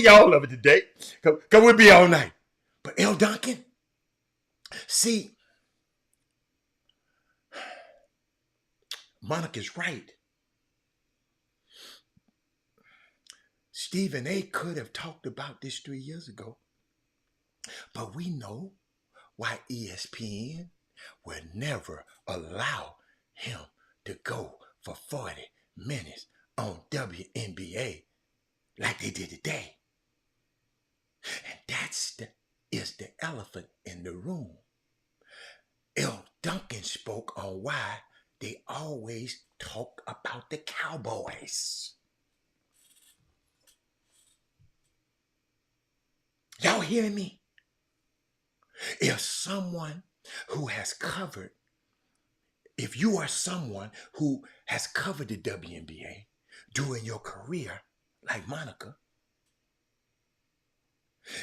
y'all of it today, cause we'll be all night. But L. Duncan, see, Monica's right. Stephen A. could have talked about this 3 years ago, but we know why ESPN will never allow him to go for 40 minutes on WNBA like they did today. And is the elephant in the room. L. Duncan spoke on why they always talk about the Cowboys. Y'all hearing me? If you are someone who has covered the WNBA during your career, like Monica,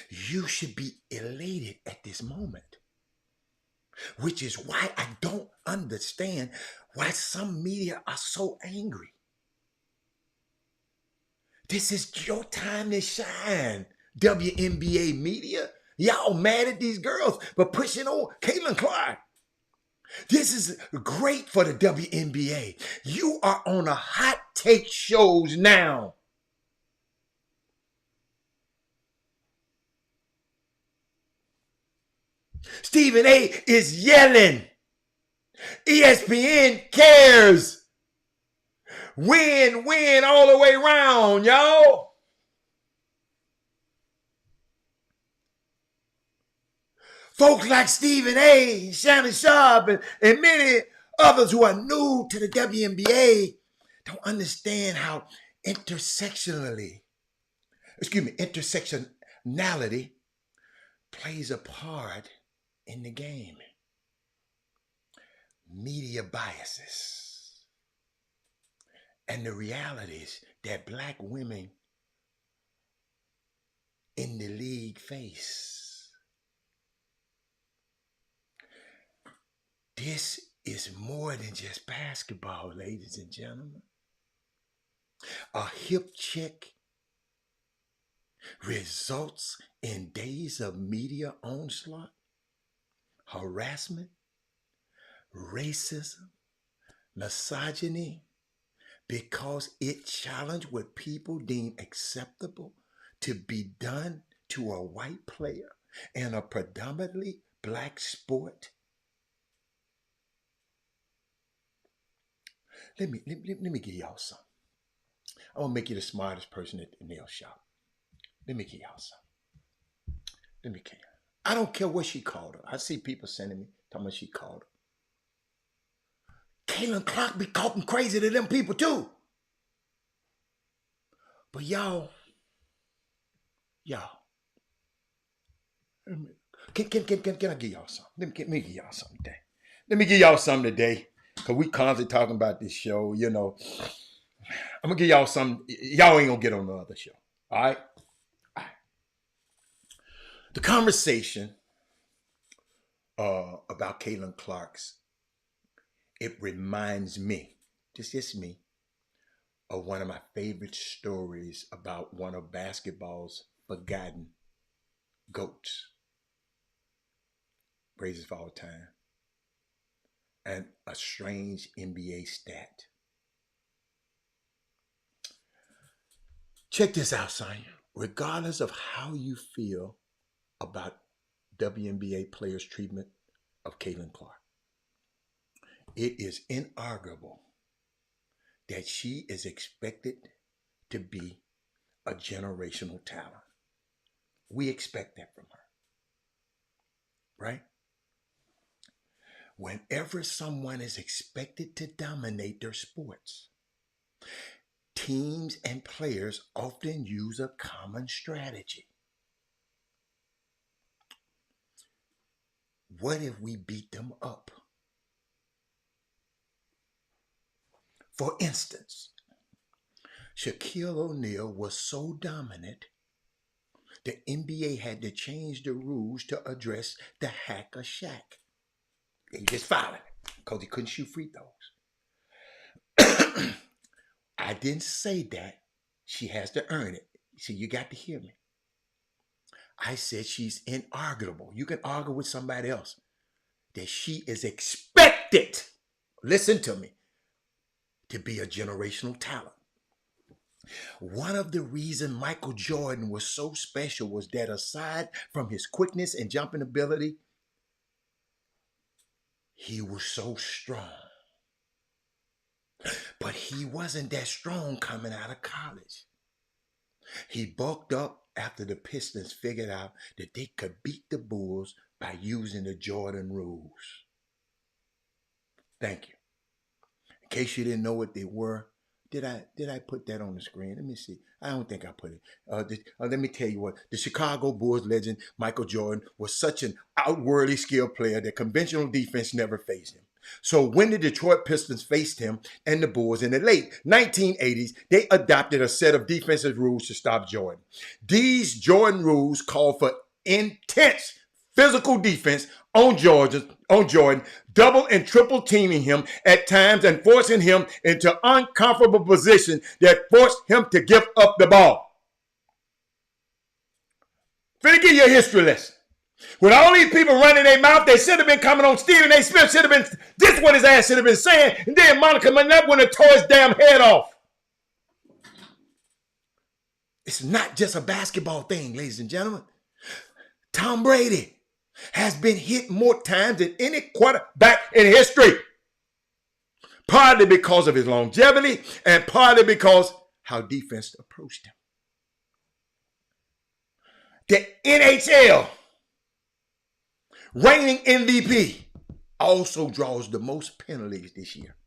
you should be elated at this moment. Which is why I don't understand why some media are so angry. This is your time to shine, WNBA media. Y'all mad at these girls for pushing on Caitlin Clark. This is great for the WNBA. You are on a hot take shows now. Stephen A. is yelling. ESPN cares. Win all the way around, y'all. Folks like Stephen A., Shannon Sharp, and many others who are new to the WNBA don't understand how intersectionality plays a part in the game. Media biases and the realities that Black women in the league face. This is more than just basketball, ladies and gentlemen. A hip check results in days of media onslaught, harassment, racism, misogyny, because it challenged what people deem acceptable to be done to a white player in a predominantly black sport. Let me give y'all some. I'm gonna make you the smartest person at the nail shop. Let me give y'all some. Let me give you. I don't care what she called her. I see people sending me talking about she called her. Caitlin Clark be talking crazy to them people too. But y'all, can I give y'all something? Let me give y'all something today. Let me give y'all something today, because we constantly talking about this show, you know. I'm gonna give y'all something. Y'all ain't gonna get on the other show. All right? The conversation about Caitlin Clark's, it reminds me, just me, of one of my favorite stories about one of basketball's forgotten GOATs. Greatest of all time. And a strange NBA stat. Check this out, Sonya. Regardless of how you feel about WNBA players' treatment of Caitlin Clark, it is inarguable that she is expected to be a generational talent. We expect that from her, right? Whenever someone is expected to dominate their sports, teams and players often use a common strategy. What if we beat them up? For instance, Shaquille O'Neal was so dominant, the NBA had to change the rules to address the hack of Shaq. He just fouled it because he couldn't shoot free throws. I didn't say that. She has to earn it. See, you got to hear me. I said she's inarguable. You can argue with somebody else that she is expected, listen to me, to be a generational talent. One of the reasons Michael Jordan was so special was that aside from his quickness and jumping ability, he was so strong. But he wasn't that strong coming out of college. He bulked up after the Pistons figured out that they could beat the Bulls by using the Jordan rules. Thank you. In case you didn't know what they were, did I put that on the screen? Let me see. I don't think I put it. Let me tell you what. The Chicago Bulls legend Michael Jordan was such an outwardly skilled player that conventional defense never faced him. So when the Detroit Pistons faced him and the Bulls in the late 1980s, they adopted a set of defensive rules to stop Jordan. These Jordan rules called for intense physical defense on Jordan, double and triple teaming him at times and forcing him into uncomfortable positions that forced him to give up the ball. Finna give you a history lesson. With all these people running their mouth, they should have been coming on Stephen A. Smith, should have been, this is what his ass should have been saying, and then Monica Manette would have tore his damn head off. It's not just a basketball thing, ladies and gentlemen. Tom Brady has been hit more times than any quarterback in history. Partly because of his longevity and partly because how defense approached him. The NHL, reigning MVP, also draws the most penalties this year.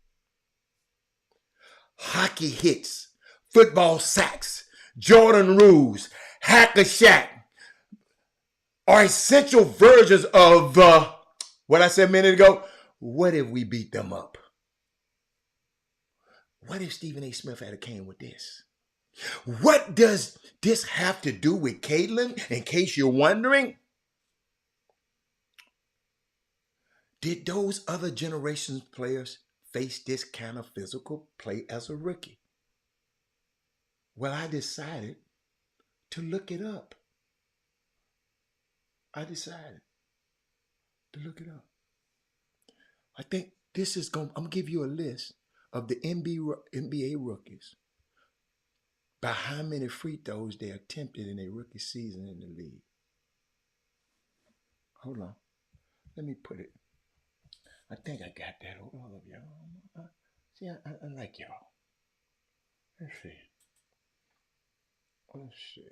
Hockey hits, football sacks, Jordan rules, hack a Shaq are essential versions of what I said a minute ago. What if we beat them up? What if Stephen A. Smith had came with this? What does this have to do with Caitlin, in case you're wondering? Did those other generations players face this kind of physical play as a rookie? Well, I decided to look it up. I think this is I'm going to give you a list of the NBA rookies by how many free throws they attempted in their rookie season in the league. Hold on. Let me put it. I think I got that. Hold on, y'all. See, I like y'all. Let's see. Let's see.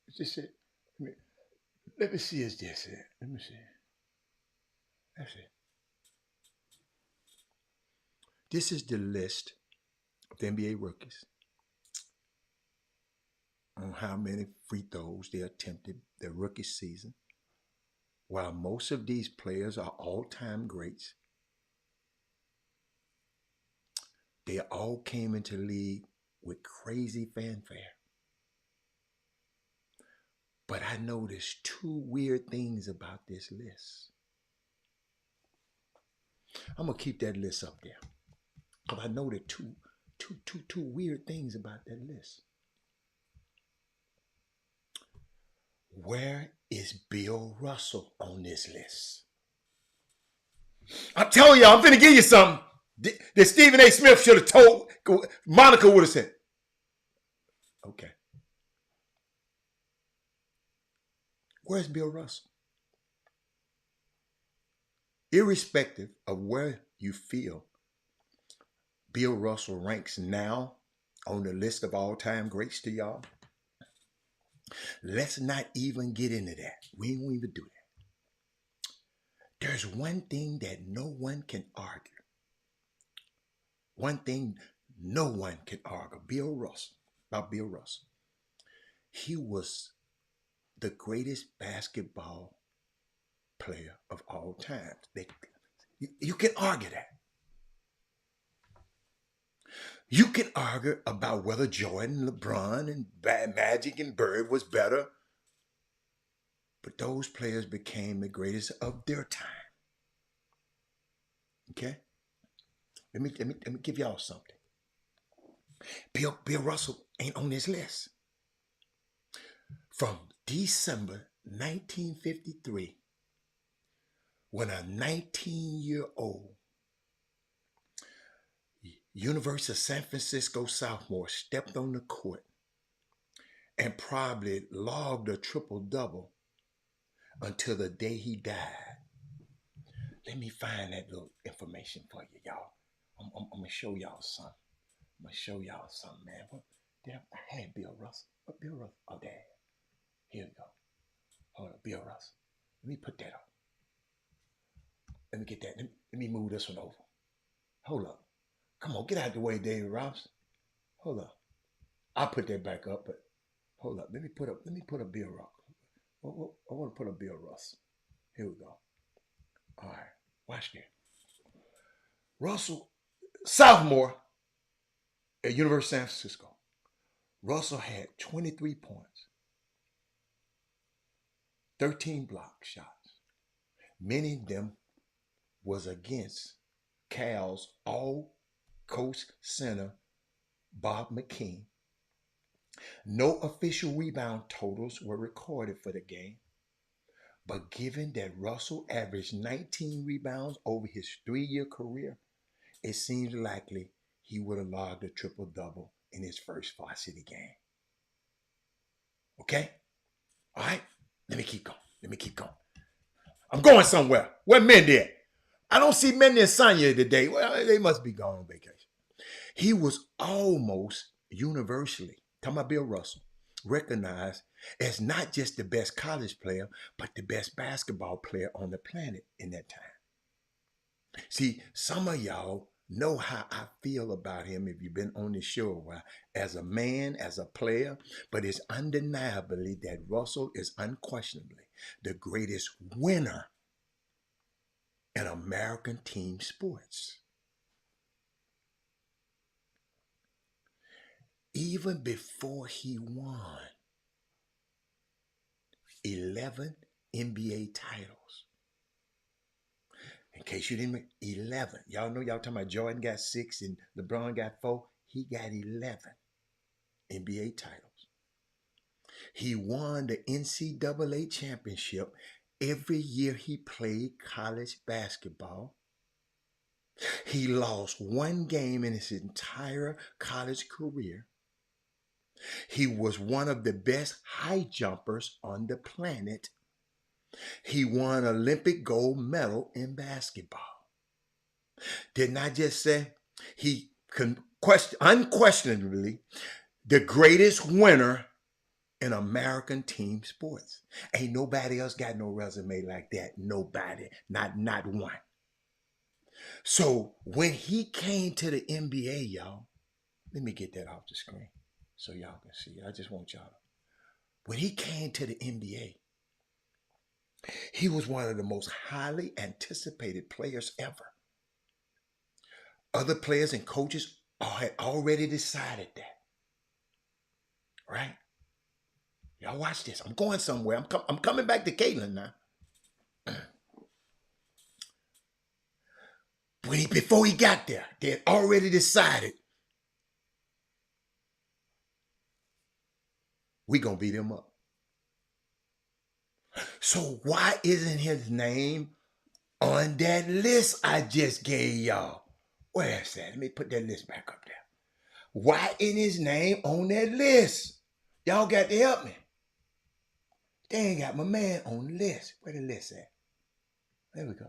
Is this it? Let me see. Is this it? Let me see. That's it. This is the list of the NBA rookies on how many free throws they attempted their rookie season. While most of these players are all-time greats, they all came into the league with crazy fanfare. But I noticed two weird things about this list. I'm going to keep that list up there. Because I noticed two weird things about that list. Where is Bill Russell on this list? I'm telling y'all, I'm finna give you something that Stephen A. Smith should have told. Monica would have said, okay. Where's Bill Russell? Irrespective of where you feel Bill Russell ranks now on the list of all-time greats to y'all, let's not even get into that. We won't even do that. There's one thing that no one can argue. One thing no one can argue about Bill Russell. He was the greatest basketball player of all time. You can argue that. You can argue about whether Jordan, LeBron, and Magic and Bird was better, but those players became the greatest of their time. Okay? Let me give y'all something. Bill Russell ain't on this list. From December 1953, when a 19-year-old University of San Francisco sophomore stepped on the court and probably logged a triple-double until the day he died. Let me find that little information for you, y'all. I'm going to show y'all something. I'm going to show y'all something, man. I had Bill Russell. What Bill Russell? Oh, there. Here we go. Hold on, Bill Russell. Let me put that up. Let me get that. Let me move this one over. Hold up. Come on, get out of the way, David Ross. Hold up. I'll put that back up, but hold up. Let me put up Bill Russell. I want to put up Bill Russell. Here we go. All right. Watch this. Russell, sophomore at University of San Francisco. Russell had 23 points, 13 block shots. Many of them was against Cal's all-coach center, Bob McKean. No official rebound totals were recorded for the game, but given that Russell averaged 19 rebounds over his 3-year career, it seems likely he would have logged a triple-double in his first varsity game. Okay? All right? Let me keep going. I'm going somewhere. Where Mendy at? I don't see Mendy and Sonya today. Well, they must be gone on vacation. He was almost universally, talking about Bill Russell, recognized as not just the best college player, but the best basketball player on the planet in that time. See, some of y'all know how I feel about him if you've been on the show a while, as a man, as a player, but it's undeniably that Russell is unquestionably the greatest winner in American team sports. Even before he won 11 NBA titles. In case you didn't, 11. Y'all know y'all talking about Jordan got 6 and LeBron got 4. He got 11 NBA titles. He won the NCAA championship every year he played college basketball. He lost one game in his entire college career. He was one of the best high jumpers on the planet. He won Olympic gold medal in basketball. Didn't I just say he unquestionably the greatest winner in American team sports? Ain't nobody else got no resume like that. Nobody. Not one. So when he came to the NBA, y'all, let me get that off the screen so y'all can see it. I just want y'all to. When he came to the NBA, he was one of the most highly anticipated players ever. Other players and coaches had already decided that. Right? Y'all watch this. I'm going somewhere. I'm coming back to Caitlin now. Before he got there, they had already decided we gonna beat him up. So why isn't his name on that list I just gave y'all? Where's that? Let me put that list back up there. Why isn't his name on that list? Y'all got to help me. They ain't got my man on the list. Where the list at? There we go.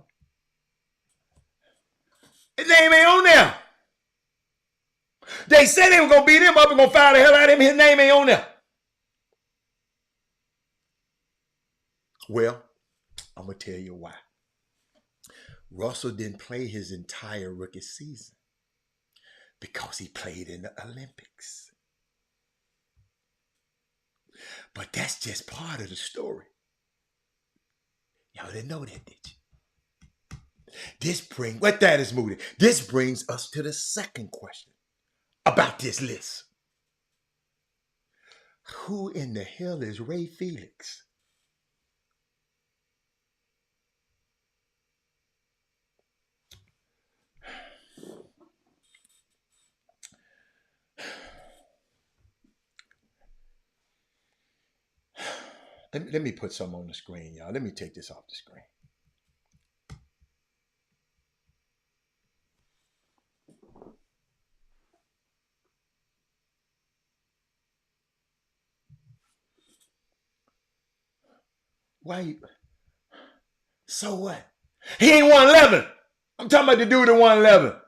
His name ain't on there. They said they were going to beat him up and going to fire the hell out of him. His name ain't on there. Well, I'm going to tell you why. Russell didn't play his entire rookie season because he played in the Olympics. But that's just part of the story. Y'all didn't know that, did you? This brings us to the second question about this list. Who in the hell is Ray Felix? Let me put some on the screen, y'all. Let me take this off the screen. Why you? So what? He ain't 111. I'm talking about the dude at 111.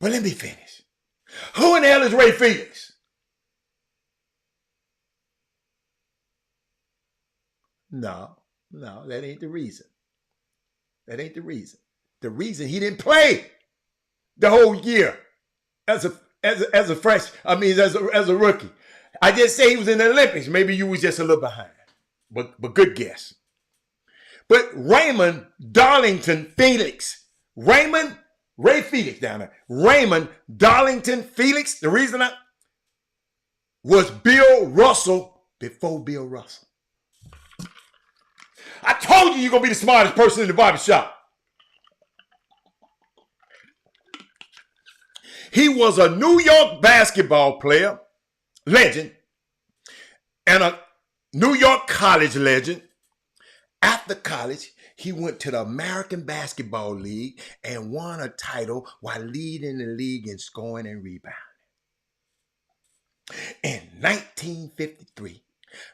But let me finish. Who in the hell is Ray Felix? No, that ain't the reason. That ain't the reason. The reason he didn't play the whole year as a rookie. I just say he was in the Olympics. Maybe you was just a little behind. But good guess. But Raymond Darlington Felix. Ray Felix down there. Raymond Darlington Felix. The reason was Bill Russell before Bill Russell. I told you you're going to be the smartest person in the barbershop. He was a New York basketball player, legend, and a New York college legend. After college, he went to the American Basketball League and won a title while leading the league in scoring and rebounding. In 1953,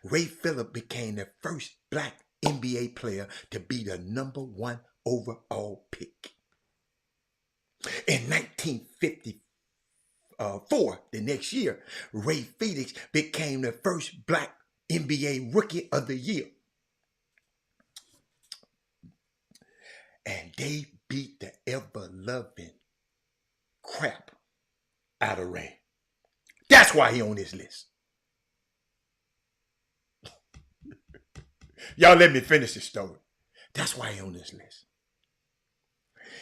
Ray Phillips became the first black NBA player to be the #1 overall pick. In 1954, the next year, Ray Felix became the first black NBA Rookie of the Year. And they beat the ever-loving crap out of Ray. That's why he on this list. Y'all let me finish the story. That's why he on this list.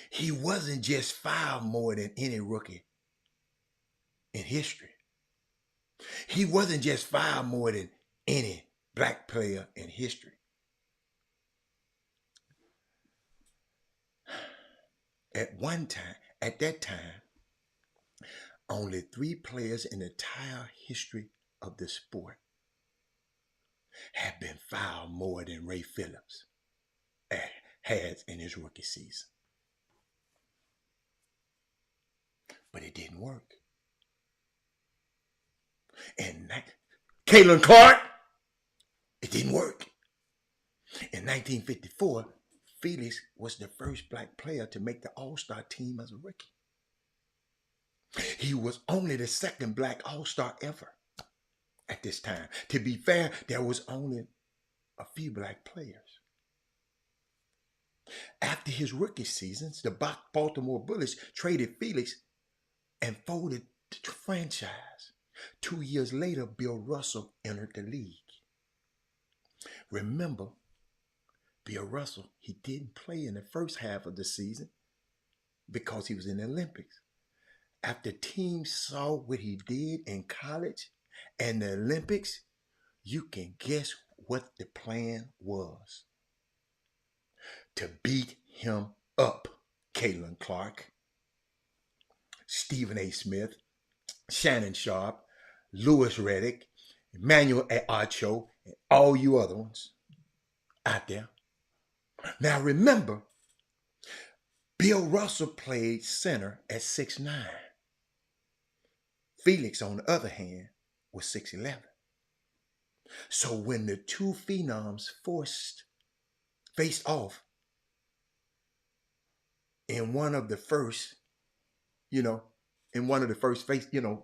He wasn't just fouled more than any rookie in history. He wasn't just fouled more than any black player in history. At that time, only 3 players in the entire history of the sport had been fouled more than Ray Phillips has in his rookie season. But it didn't work. And Caitlin Clark, it didn't work. In 1954, Felix was the first black player to make the All-Star team as a rookie. He was only the second black All-Star ever at this time. To be fair, there was only a few black players. After his rookie seasons, the Baltimore Bullets traded Felix and folded the franchise. 2 years later, Bill Russell entered the league. Remember, Bill Russell, he didn't play in the first half of the season because he was in the Olympics. After teams saw what he did in college and the Olympics, you can guess what the plan was. To beat him up, Caitlin Clark, Stephen A. Smith, Shannon Sharp, Louis Riddick, Emmanuel Acho, and all you other ones out there. Now remember, Bill Russell played center at 6'9". Felix, on the other hand, was 6'11". So when the two phenoms faced off in one of the first,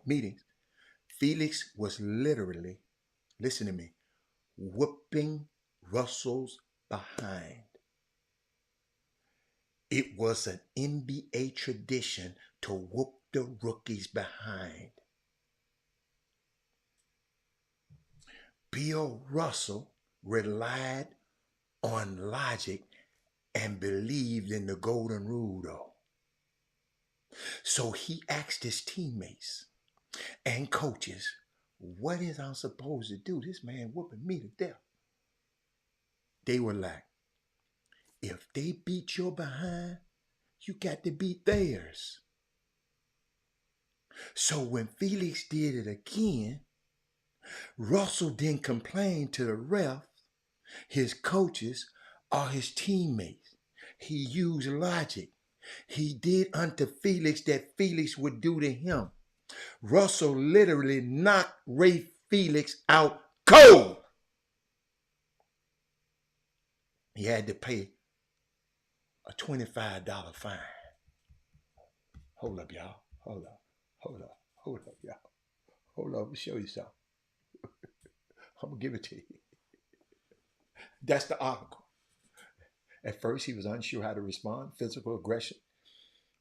meetings, Felix was literally, listen to me, whooping Russell's behind. It was an NBA tradition to whoop the rookies behind. Bill Russell relied on logic and believed in the golden rule, though. So he asked his teammates and coaches, what is I supposed to do? This man whooping me to death. They were like, if they beat your behind, you got to beat theirs. So when Felix did it again, Russell didn't complain to the ref, his coaches, or his teammates. He used logic. He did unto Felix that Felix would do to him. Russell literally knocked Ray Felix out cold. He had to pay a $25 fine. Hold up, y'all. Hold up, y'all. Hold up, let me show you something. I'm going to give it to you. That's the article. At first, he was unsure how to respond. Physical aggression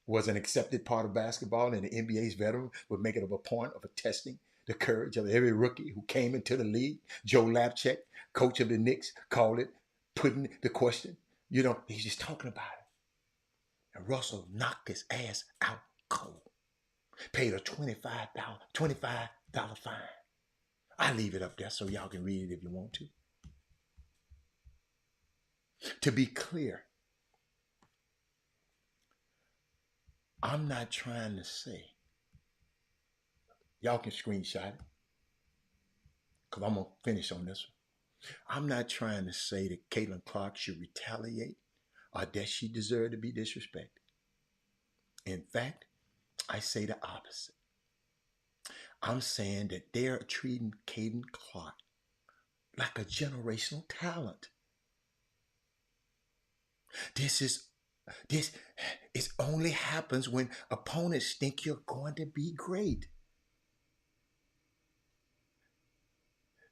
was an accepted part of basketball, and the NBA's veteran would make it a point of testing the courage of every rookie who came into the league. Joe Lapchick, coach of the Knicks, called it putting the question. He's just talking about it. And Russell knocked his ass out cold. Paid a $25 fine. I leave it up there so y'all can read it if you want to. To be clear, I'm not trying to say, y'all can screenshot it, because I'm going to finish on this one. I'm not trying to say that Caitlin Clark should retaliate or that she deserved to be disrespected. In fact, I say the opposite. I'm saying that they're treating Caitlin Clark like a generational talent. This only happens when opponents think you're going to be great.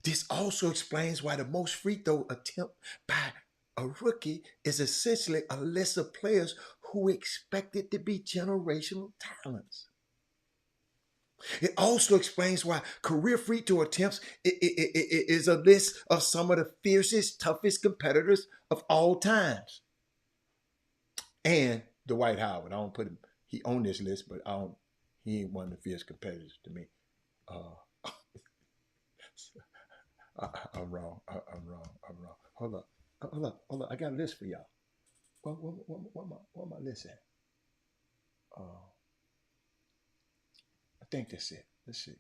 This also explains why the most free throw attempt by a rookie is essentially a list of players who expected to be generational talents. It also explains why career free throw attempts is a list of some of the fiercest, toughest competitors of all times. And Dwight Howard, I don't put him, he on this list, but he ain't one of the fierce competitors to me. I'm wrong. Hold up. I got a list for y'all. What my list at? I think that's it. Let's see.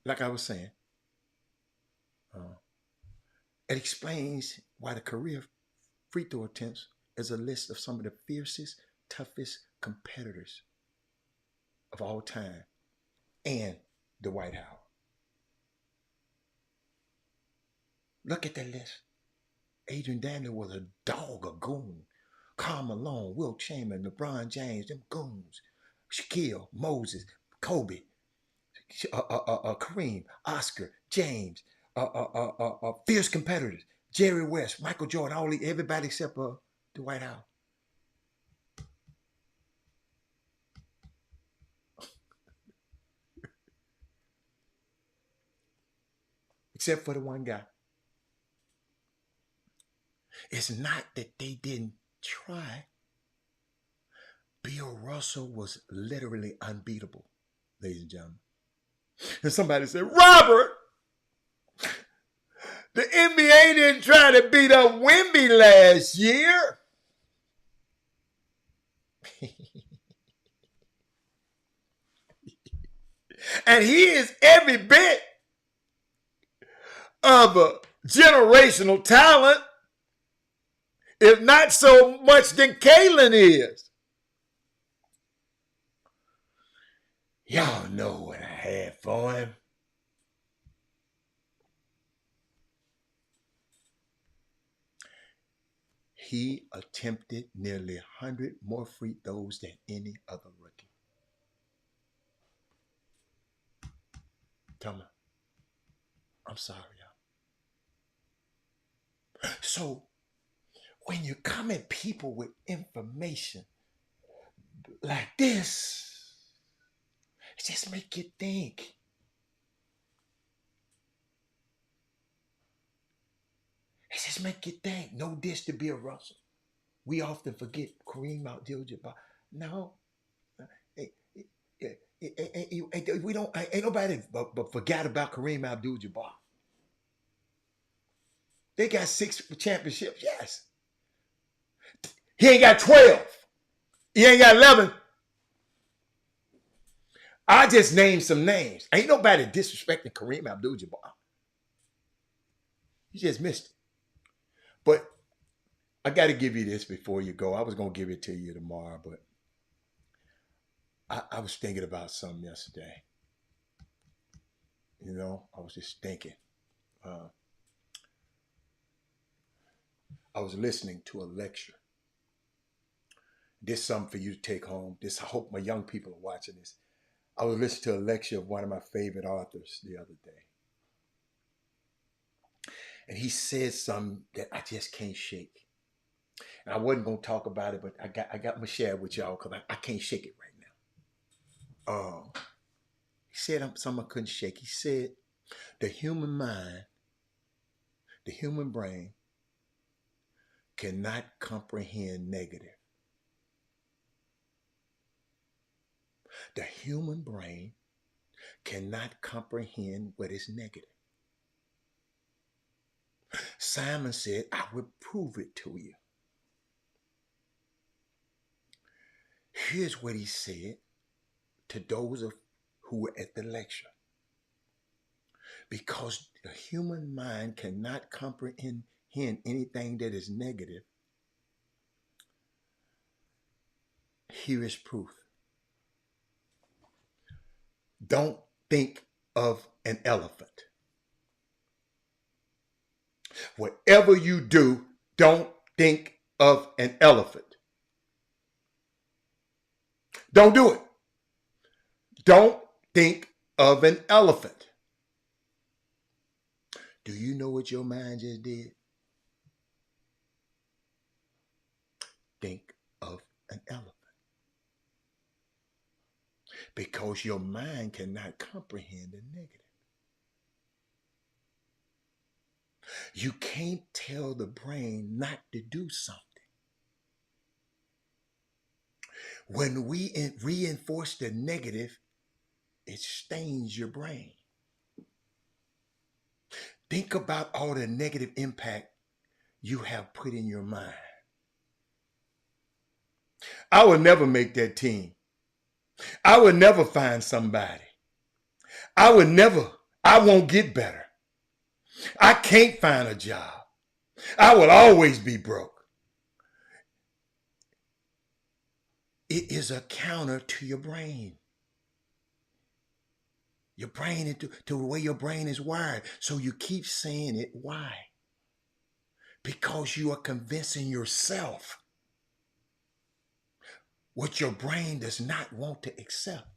like I was saying, it explains why the career free throw attempts is a list of some of the fiercest, toughest competitors of all time and the White House. Look at that list. Adrian Danley was a dog, a goon. Karl Malone, Wilt Chamberlain, LeBron James, them goons. Shaquille, Moses, Kobe, Kareem, Oscar, James, fierce competitors. Jerry West, Michael Jordan, everybody except the White House. Except for the one guy. It's not that they didn't try. Bill Russell was literally unbeatable, ladies and gentlemen. And somebody said, Robert, the NBA didn't try to beat up Wemby last year. And he is every bit of a generational talent, if not so much than Kalen is. Y'all know what I had for him. He attempted nearly 100 more free throws than any other rookie. Tell me. I'm sorry, y'all. So, when you come at people with information like this, it just make you think. It just make you think. No dish to Bill Russell. We often forget Kareem Abdul-Jabbar. No. We don't, ain't nobody but forgot about Kareem Abdul-Jabbar. They got 6 championships, yes. He ain't got 12. He ain't got 11. I just named some names. Ain't nobody disrespecting Kareem Abdul-Jabbar. You just missed it. But I got to give you this before you go. I was going to give it to you tomorrow, but I was thinking about something yesterday. You know, I was just thinking. I was listening to a lecture. This is something for you to take home. I hope my young people are watching this. I was listening to a lecture of one of my favorite authors the other day. And he said something that I just can't shake. And I wasn't going to talk about it, but I got my share with y'all because I can't shake it right now. He said something I couldn't shake. He said, the human mind, the human brain cannot comprehend negative. The human brain cannot comprehend what is negative. Simon said, I will prove it to you. Here's what he said to those who were at the lecture. Because the human mind cannot comprehend anything that is negative, here is proof. Don't think of an elephant. Whatever you do, don't think of an elephant. Don't do it. Don't think of an elephant. Do you know what your mind just did? Think of an elephant. Because your mind cannot comprehend the negative. You can't tell the brain not to do something. When we reinforce the negative, it stains your brain. Think about all the negative impact you have put in your mind. I would never make that team. I would never find somebody. I would never I won't get better. I can't find a job. I will always be broke. It is a counter to your brain. Your brain, to the way your brain is wired. So you keep saying it. Why? Because you are convincing yourself what your brain does not want to accept.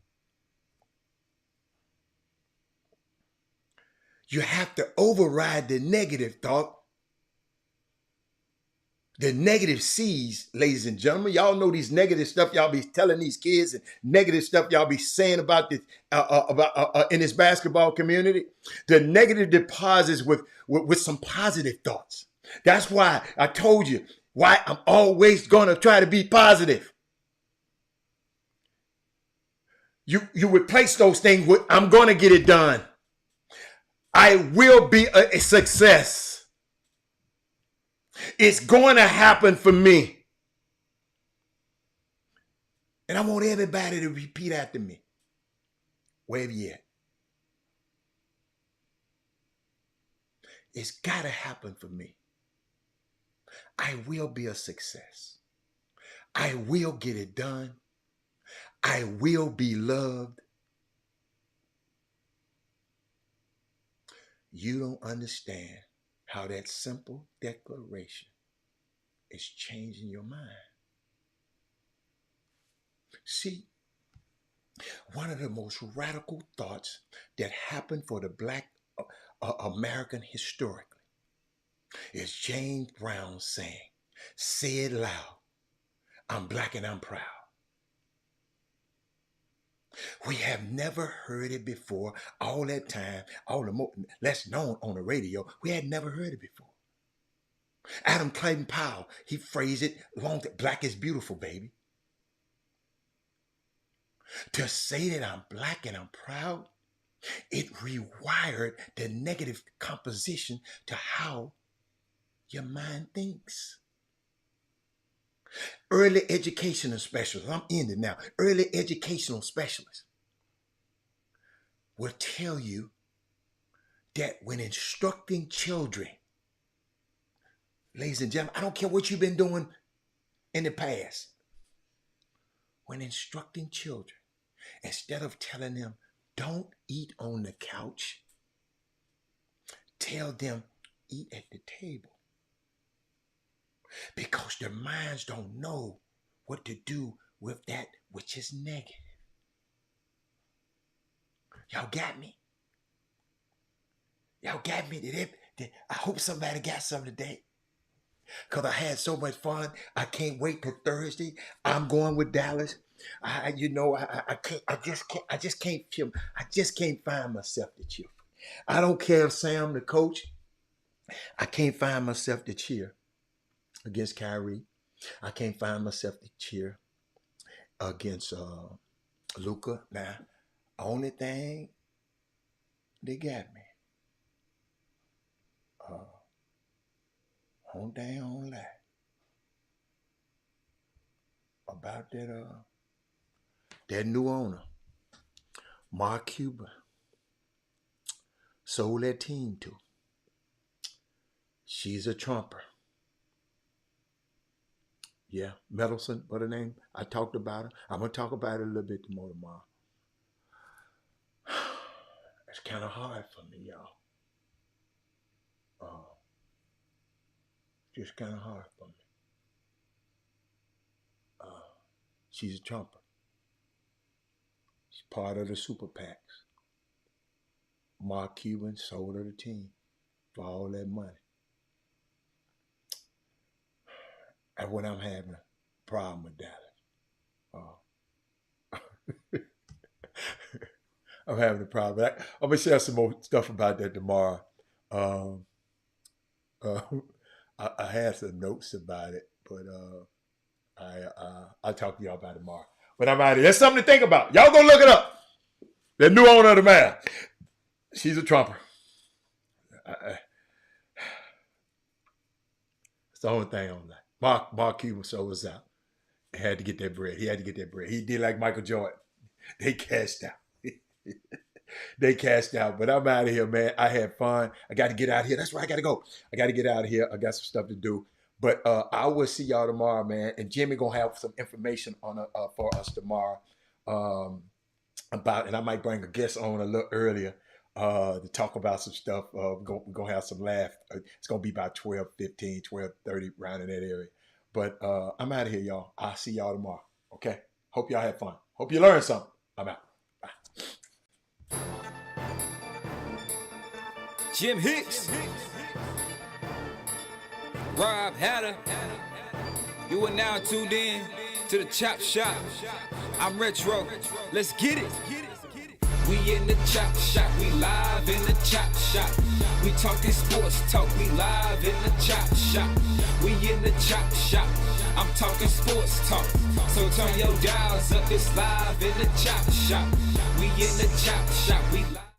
You have to override the negative thought. The negative seeds, ladies and gentlemen. Y'all know these negative stuff y'all be telling these kids and negative stuff y'all be saying about this in this basketball community. The negative deposits with some positive thoughts. That's why I told you why I'm always going to try to be positive. You replace those things with, I'm going to get it done. I will be a success. It's going to happen for me. And I want everybody to repeat after me. Wherever you at. It's got to happen for me. I will be a success. I will get it done. I will be loved. You don't understand how that simple declaration is changing your mind. See, one of the most radical thoughts that happened for the Black American historically is James Brown saying, say it loud, I'm Black and I'm proud. We have never heard it before. All that time, all the less known on the radio, we had never heard it before. Adam Clayton Powell, he phrased it along that black is beautiful, baby. To say that I'm Black and I'm proud, it rewired the negative composition to how your mind thinks. Early educational specialists, I'm ending now. Early educational specialists will tell you that when instructing children, ladies and gentlemen, I don't care what you've been doing in the past. When instructing children, instead of telling them, don't eat on the couch, tell them, eat at the table. Because their minds don't know what to do with that which is negative. Y'all got me? Y'all got me? I hope somebody got something today. Because I had so much fun. I can't wait till Thursday. I'm going with Dallas. I just can't find myself to cheer. I don't care if Sam the coach. I can't find myself to cheer against Kyrie. I can't find myself to cheer against Luka. Now, only thing they got me. Only thing I don't like about that new owner, Mark Cuban, sold that team to. She's a trumper. Yeah, Middleton, what her name? I talked about her. I'm going to talk about it a little bit more tomorrow. It's kind of hard for me, y'all. Just kind of hard for me. She's a trumper. She's part of the super PACs. Mark Cuban sold her the team for all that money. And when I'm having a problem with Dallas. I'm having a problem. I'm going to share some more stuff about that tomorrow. I had some notes about it, but I'll talk to y'all about it tomorrow. But I'm out of here. There's something to think about. Y'all go look it up. The new owner of the man. She's a trumper. It's the only thing I don't like. Mark Cuban sold us out. He had to get that bread. He did like Michael Jordan. They cashed out. they cashed out. But I'm out of here, man. I had fun. I got to get out of here. That's where I got to go. I got to get out of here. I got some stuff to do. But I will see y'all tomorrow, man. And Jimmy gonna have some information on for us tomorrow about, and I might bring a guest on a little earlier to talk about some stuff. We're gonna have some laugh. It's gonna be about 12:15, 12:30, around in that area. But I'm out of here, y'all. I'll see y'all tomorrow. Okay. Hope y'all had fun. Hope you learned something. I'm out. Bye. Jim Hicks. Rob Hatter. You are now tuned in to the Chop Shop. I'm Retro. Let's get it. We in the Chop Shop. We live in the Chop Shop. We talking sports talk. We live in the Chop Shop. We in the Chop Shop. I'm talking sports talk. So turn your dials up. It's live in the Chop Shop. We in the Chop Shop. We live.